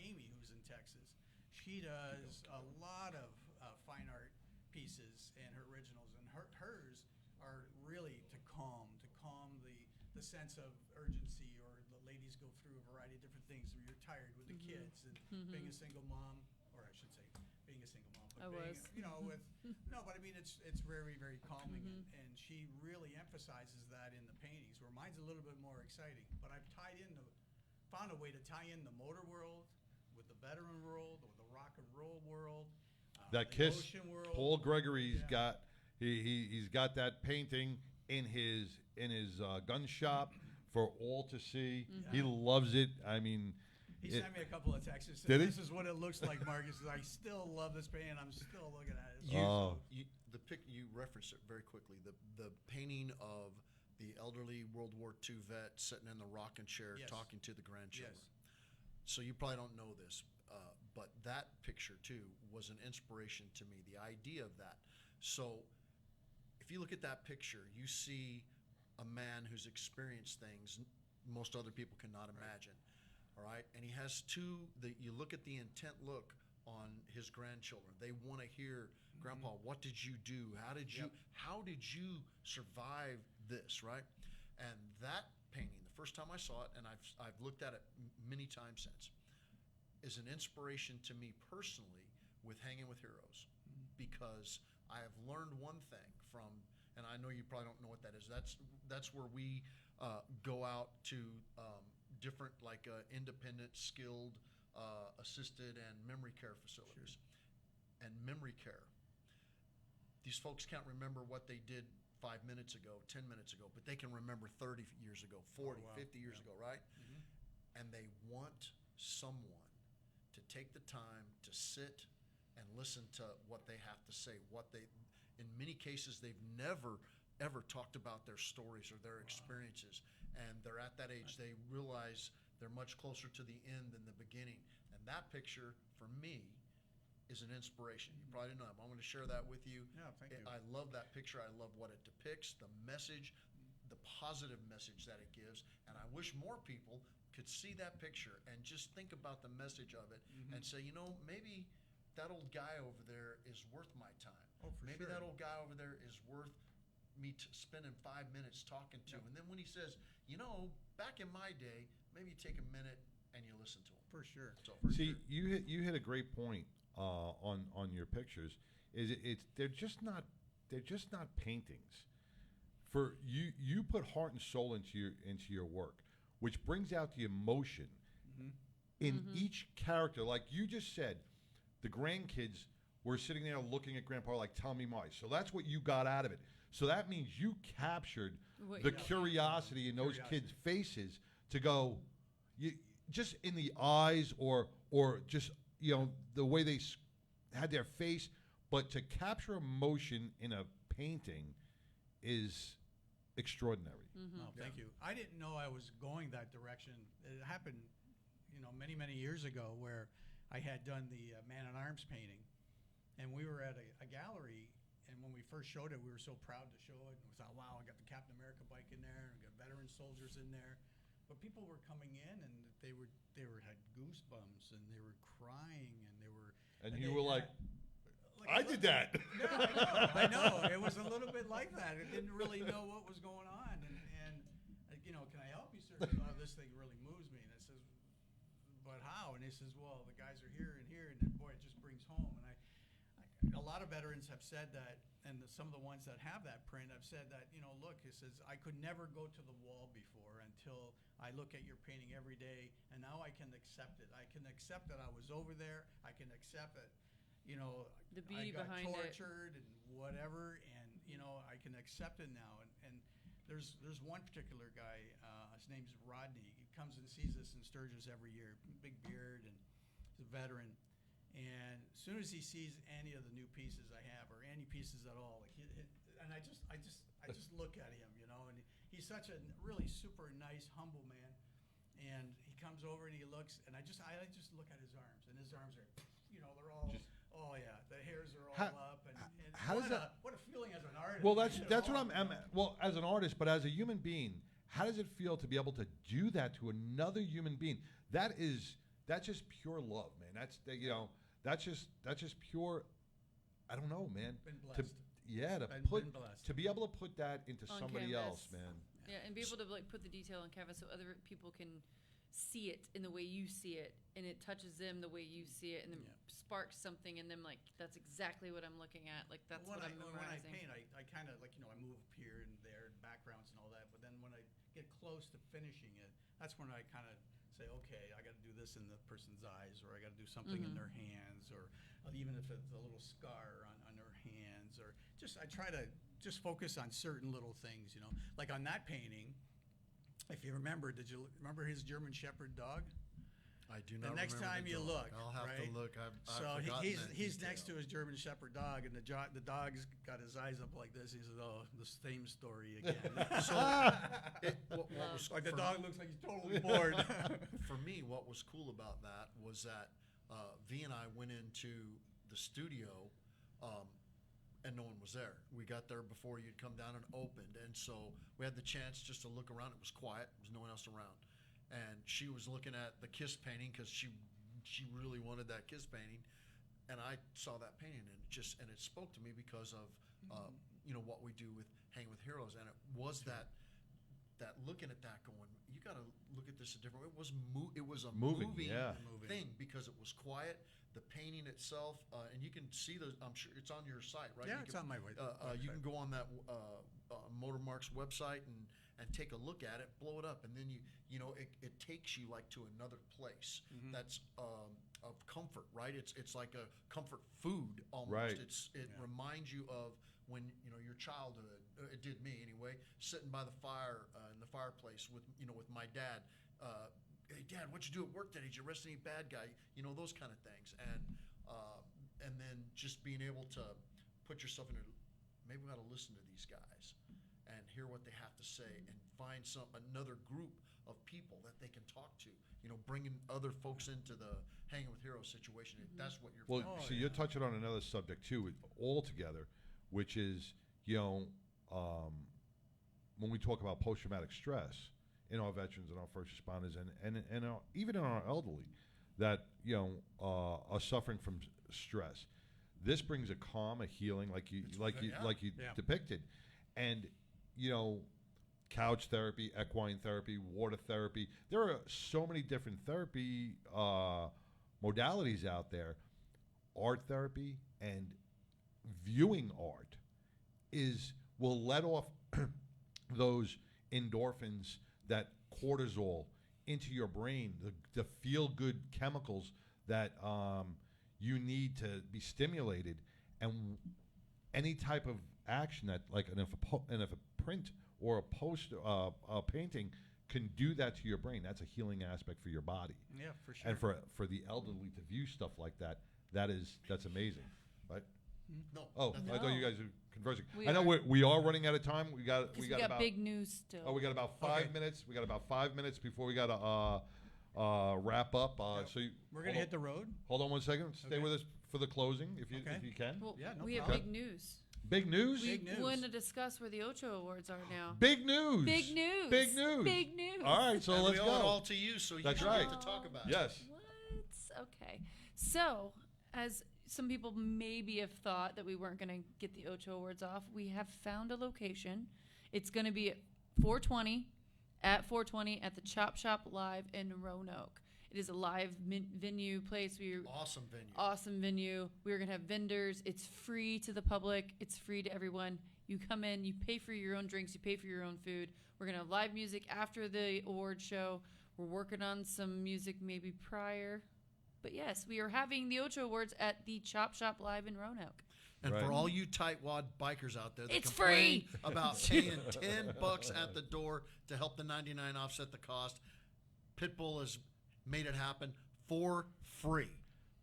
Amy, who's in Texas, she does a lot of fine art pieces and her originals, and hers are really to calm the sense of urgency, or the ladies go through a variety of different things where you're tired with the kids and being a single mom, or I should say being a single mom. You know, but I mean, it's very, very calming, and she really emphasizes that in the paintings, where mine's a little bit more exciting. But I've found a way to tie in the motor world with the veteran world, with the rock and roll world, that the Kiss. ocean world. Paul Gregory's got he's got that painting in his gun shop for all to see. He loves it. I mean. He sent me a couple of texts. Did he? This is what it looks like, Marcus. I still love this painting. I'm still looking at it. You referenced it very quickly. The painting of the elderly World War II vet sitting in the rocking chair talking to the grandchildren. Yes. So you probably don't know this, but that picture too was an inspiration to me. The idea of that. So if you look at that picture, you see a man who's experienced things most other people cannot imagine. All right, and he has you look at the intent look on his grandchildren. They want to hear, Grandpa, what did you do? How did you survive this, right? And that painting, the first time I saw it, and I've looked at it many times since, is an inspiration to me personally with Hanging with Heroes, because I have learned one thing from, and I know you probably don't know what that is. That's where we go out to different independent, skilled, assisted, and memory care facilities. And memory care. These folks can't remember what they did 5 minutes ago, 10 minutes ago, but they can remember 30 years ago, 40, 50 years ago, right? And they want someone to take the time to sit and listen to what they have to say, in many cases, they've never, ever talked about their stories or their experiences. And they're at that age, they realize they're much closer to the end than the beginning. And that picture, for me, is an inspiration. You probably didn't know. I'm going to share that with you. Yeah, thank you. I love that picture. I love what it depicts, the message, the positive message that it gives. And I wish more people could see that picture and just think about the message of it and say, maybe that old guy over there is worth my time. Maybe that old guy over there is worth me spending 5 minutes talking to. And then when he says, back in my day, maybe you take a minute and you listen to him. For sure. So, you hit a great point on your pictures. They're just not paintings. For you put heart and soul into your work, which brings out the emotion in each character. Like you just said, the grandkids were sitting there looking at Grandpa like, tell me more. So that's what you got out of it. So that means you captured the curiosity in those kids' faces to go, just in the eyes or just, the way they had their face. But to capture emotion in a painting is extraordinary. Oh, thank you. I didn't know I was going that direction. It happened, many, many years ago where I had done the man-at-arms painting. And we were at a gallery, and when we first showed it, we were so proud to show it. And we thought, wow, I got the Captain America bike in there, and we got veteran soldiers in there. But people were coming in, and they had goosebumps, and they were crying, and they were. And you were like, I did that. Yeah, I know. It was a little bit like that. It didn't really know what was going on, and can I help you, sir? Oh, this thing really moves me. And it says, but how? And he says, well, the guys are here, and boy, it just brings home. And a lot of veterans have said that, and some of the ones that have that print have said that, look, he says, I could never go to the wall before until I look at your painting every day, and now I can accept it. I can accept that I was over there. I can accept that, the beauty I got behind tortured and whatever, and, I can accept it now. And there's one particular guy, his name's Rodney. He comes and sees us in Sturgis every year, big beard, and he's a veteran. And as soon as he sees any of the new pieces I have, or any pieces at all, and I just look at him, and he's such a really super nice, humble man. And he comes over and he looks, and I just look at his arms, and his arms are, they're all, the hairs are all up, and what a feeling as an artist. Well, that's what I'm well, as an artist, but as a human being, how does it feel to be able to do that to another human being? That's just pure love, man. That's just pure. I don't know, man. Been blessed. Been blessed. To be able to put that into on somebody canvas. else, man. Yeah, and be able to put the detail on canvas so other people can see it in the way you see it, and it touches them the way you see it, and then sparks something in them. Like, that's exactly what I'm looking at. Like, that's what I'm memorizing. When I paint, I kind of I move up here and there, and backgrounds and all that. But then when I get close to finishing it, that's when I kind of say, okay, I got to do this in the person's eyes, or I got to do something in their hands, or even if it's a little scar on their hands, or I try to just focus on certain little things, Like on that painting, if you remember, did you remember his German Shepherd dog? I do not. The next time you look, I'll have to look. He's next to his German Shepherd dog, and the dog's got his eyes up like this. He says, "Oh, the same story again." What was like the dog looks like he's totally bored. For me, what was cool about that was that V and I went into the studio, and no one was there. We got there before you'd come down and opened, and so we had the chance just to look around. It was quiet. There was no one else around. And she was looking at the Kiss painting because she really wanted that Kiss painting, and I saw that painting, and it spoke to me because of what we do with Hanging with Heroes, and it was that that looking at that going, you got to look at this a different way. It was a Moving, moving yeah. thing because it was quiet. The painting itself, and you can see those. I'm sure it's on your site, right? Yeah, You it's can, on my website. You can go on that Motormark's website and take a look at it, blow it up, and then you know it takes you like to another place that's of comfort, right? It's like a comfort food almost. Right. It reminds you of when your childhood. It did me anyway. Sitting by the fire in the fireplace with my dad. Hey, Dad, what'd you do at work today? Did you arrest any bad guy? Those kind of things, and then just being able to put yourself in maybe we got to listen to these guys and hear what they have to say and find another group of people that they can talk to. Bringing other folks into the Hanging with Heroes situation. That's what you're. Well, so you're touching on another subject too, altogether, which is when we talk about post-traumatic stress in our veterans and our first responders and even in our elderly that are suffering from stress. This brings a calm, a healing, like you depicted, and couch therapy, equine therapy, water therapy. There are so many different therapy modalities out there. Art therapy and viewing art will let off those endorphins, that cortisol into your brain, the feel-good chemicals that you need to be stimulated, and any type of action that, like, if a print or a poster, a painting can do that to your brain. That's a healing aspect for your body. Yeah, for sure. And for the elderly to view stuff like that's amazing, right? No. Oh, I thought you guys were conversing. We I know are. we are running out of time. We got about big news still. Oh, we got about 5 minutes. We got about 5 minutes before we got to wrap up. So we're gonna hit the road. Hold on one second. Stay with us for the closing, if you can. Well, Yeah, no we have problem. big news. Big news. We want to discuss where the Ocho Awards are now. Big news. Big news. Big news. Big news. All right, so and let's we go. owe it all to you, so That's you right. have to talk about it. Yes. What? Okay. So, as some people maybe have thought that we weren't going to get the Ocho Awards off, we have found a location. It's going to be at 420 at the Chop Shop Live in Roanoke. It is a live venue place. Awesome venue. We're going to have vendors. It's free to the public. It's free to everyone. You come in, you pay for your own drinks, you pay for your own food. We're going to have live music after the award show. We're working on some music maybe prior. But yes, we are having the Ocho Awards at the Chop Shop Live in Roanoke. And for all you tightwad bikers out there that It's complain free. about paying $10 at the door to help the 99 offset the cost, Pitbull has made it happen for free.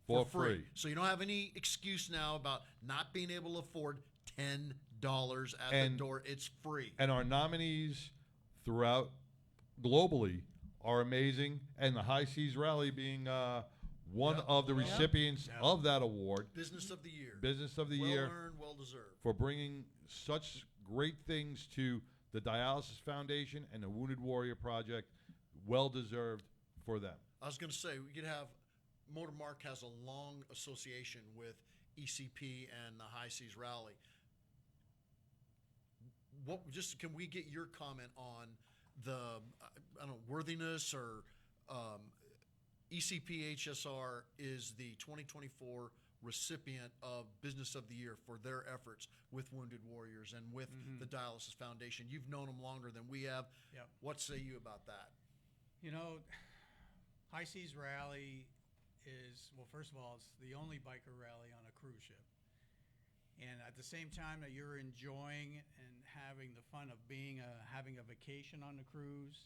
For free. So you don't have any excuse now about not being able to afford $10 at the door. It's free. And our nominees throughout globally are amazing, and the High Seas Rally being one of the recipients of that award. Business of the year. Business of the year. Well earned, well deserved. For bringing such great things to the Dialysis Foundation and the Wounded Warrior Project. Well deserved for them. I was going to say, we could have, Motormark has a long association with ECP and the High Seas Rally. Can we get your comment on the, worthiness or ECP HSR is the 2024 recipient of Business of the Year for their efforts with Wounded Warriors and with the Dialysis Foundation. You've known them longer than we have. Yep. What say you about that? High Seas Rally is, well, first of all, it's the only biker rally on a cruise ship. And at the same time that you're enjoying and having the fun of having a vacation on the cruise,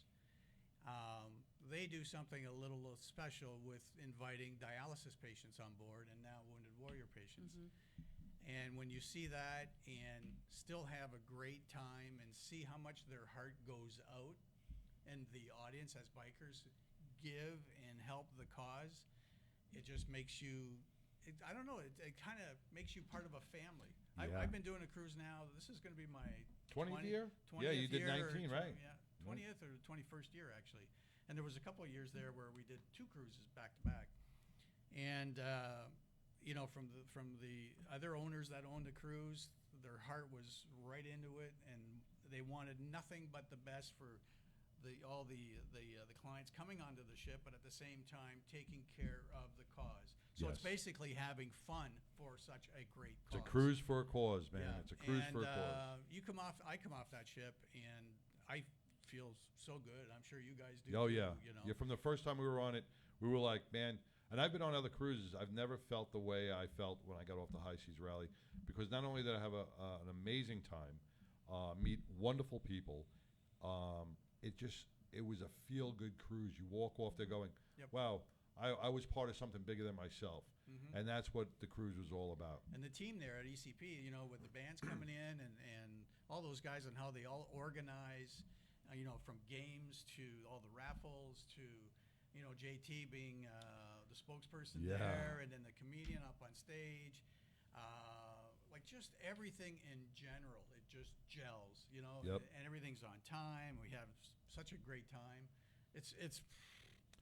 they do something a little special with inviting dialysis patients on board and now Wounded Warrior patients. And when you see that and still have a great time and see how much their heart goes out and the audience as bikers give and help the cause, it just makes you, it kind of makes you part of a family. Yeah. I've been doing a cruise now. This is going to be my 20th year? 20th Yeah, you did year 19, right? Yeah, 20th or 21st year, actually. And there was a couple of years there where we did 2 cruises back to back. And, from the other owners that owned the cruise, their heart was right into it, and they wanted nothing but the best for all the clients coming onto the ship, but at the same time taking care of the cause. So it's Yes. basically having fun for such a great cause. It's a cruise for a cause, man. Yeah. It's a cruise for a cause. I come off that ship, and I feel so good. I'm sure you guys do. Oh too, yeah, you know? yeah. From the first time we were on it, we were like, man. And I've been on other cruises. I've never felt the way I felt when I got off the High Seas Rally, because not only did I have an amazing time, meet wonderful people, it was a feel-good cruise. You walk off there going, wow, I was part of something bigger than myself. Mhm. And that's what the cruise was all about. And the team there at ECP, you know, with the bands coming in and all those guys and how they all organize, you know, from games to all the raffles to, you know, JT being the spokesperson there, and then the comedian up on stage. Like just everything in general, it just gels, you know, and everything's on time. We have such a great time. It's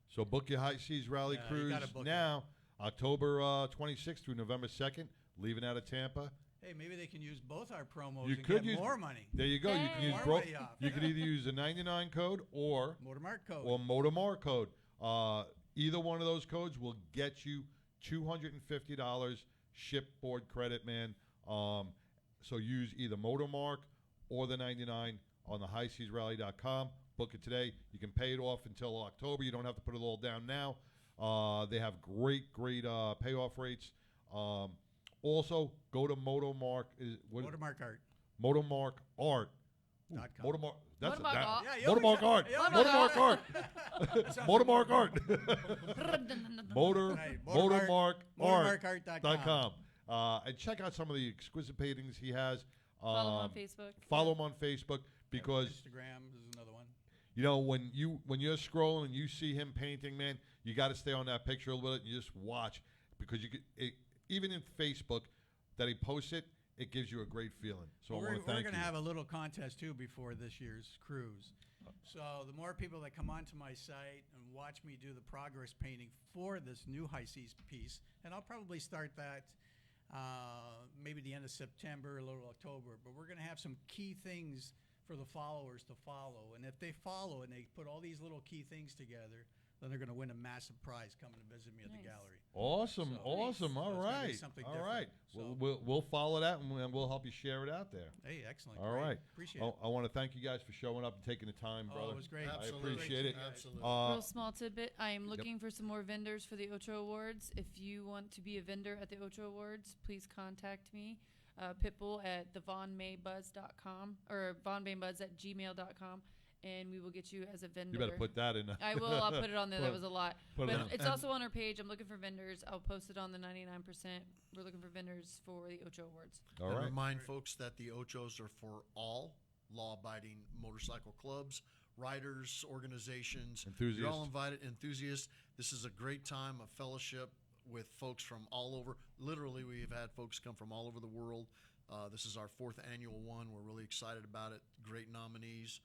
So book your High Seas Rally Yeah, you cruise gotta book now, October 26th through November 2nd, leaving out of Tampa. hey, maybe they can use both our promos You and could get use more money. There you go. You can use More both. money off. You could either use the 99 code or Motormark code. or Motormark code. Either one of those codes will get you $250 shipboard credit, man. So use either Motormark or the 99 on the highseasrally.com. Book it today. You can pay it off until October. You don't have to put it all down now. They have great payoff rates. Also, go to Motormark. Motormark Art. Motormark Art. Ooh, .com. Motormark. That's Motormark that. Art. Yeah, you Motormark Art. always- Motormark Art. Motormark Art. Right, motormarkart.com. motormarkart.com. And check out some of the exquisite paintings he has. Follow him on Facebook. Follow him on Facebook because Instagram is another one. you know when you're scrolling and you see him painting, man, you got to stay on that picture a little bit and you just watch because you could, even in Facebook that he posts it, it gives you a great feeling. So I want to thank you. We're going to have a little contest too before this year's cruise. So the more people that come onto my site and watch me do the progress painting for this new High Seas piece, and I'll probably start that maybe the end of September, a little October, but we're going to have some key things for the followers to follow. And if they follow and they put all these little key things together, then they're going to win a massive prize coming to visit me at the gallery. Awesome, So- awesome. So All it's gonna be right, something all different. right. So- We'll follow that and we'll help you share it out there. Hey, excellent. All Great. right. Appreciate it. I want to thank you guys for showing up and taking the time, Oh, brother. it was great. I Absolutely. appreciate it. Absolutely. Real small tidbit. I am looking for some more vendors for the Ocho Awards. If you want to be a vendor at the Ocho Awards, please contact me. Pitbull at thevonmaybuzz.com or vonmaybuzz@gmail.com, and we will get you as a vendor. You better put that in. I will. I'll put it on there. That was a lot. Put it But on. it's also on our page. I'm looking for vendors. I'll post it on the 99%. We're looking for vendors for the Ocho Awards. All And right. remind folks that the Ochos are for all law-abiding motorcycle clubs, riders, organizations. You're all Enthusiasts. invited. Enthusiasts. This is a great time of fellowship with folks from all over. Literally, we've had folks come from all over the world. This is our 4th annual one. We're really excited about it. Great nominees,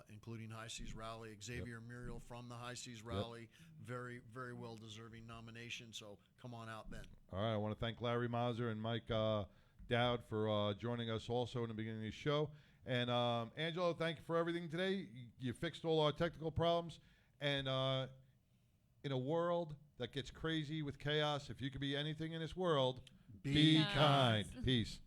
including High Seas Rally. Xavier Muriel from the High Seas Rally. Very, very well-deserving nomination. So come on out then. All right. I want to thank Larry Mazur and Mike Dowd for joining us also in the beginning of the show. And Angelo, thank you for everything today. You fixed all our technical problems. And in a world that gets crazy with chaos, if you could be anything in this world, be kind. Peace.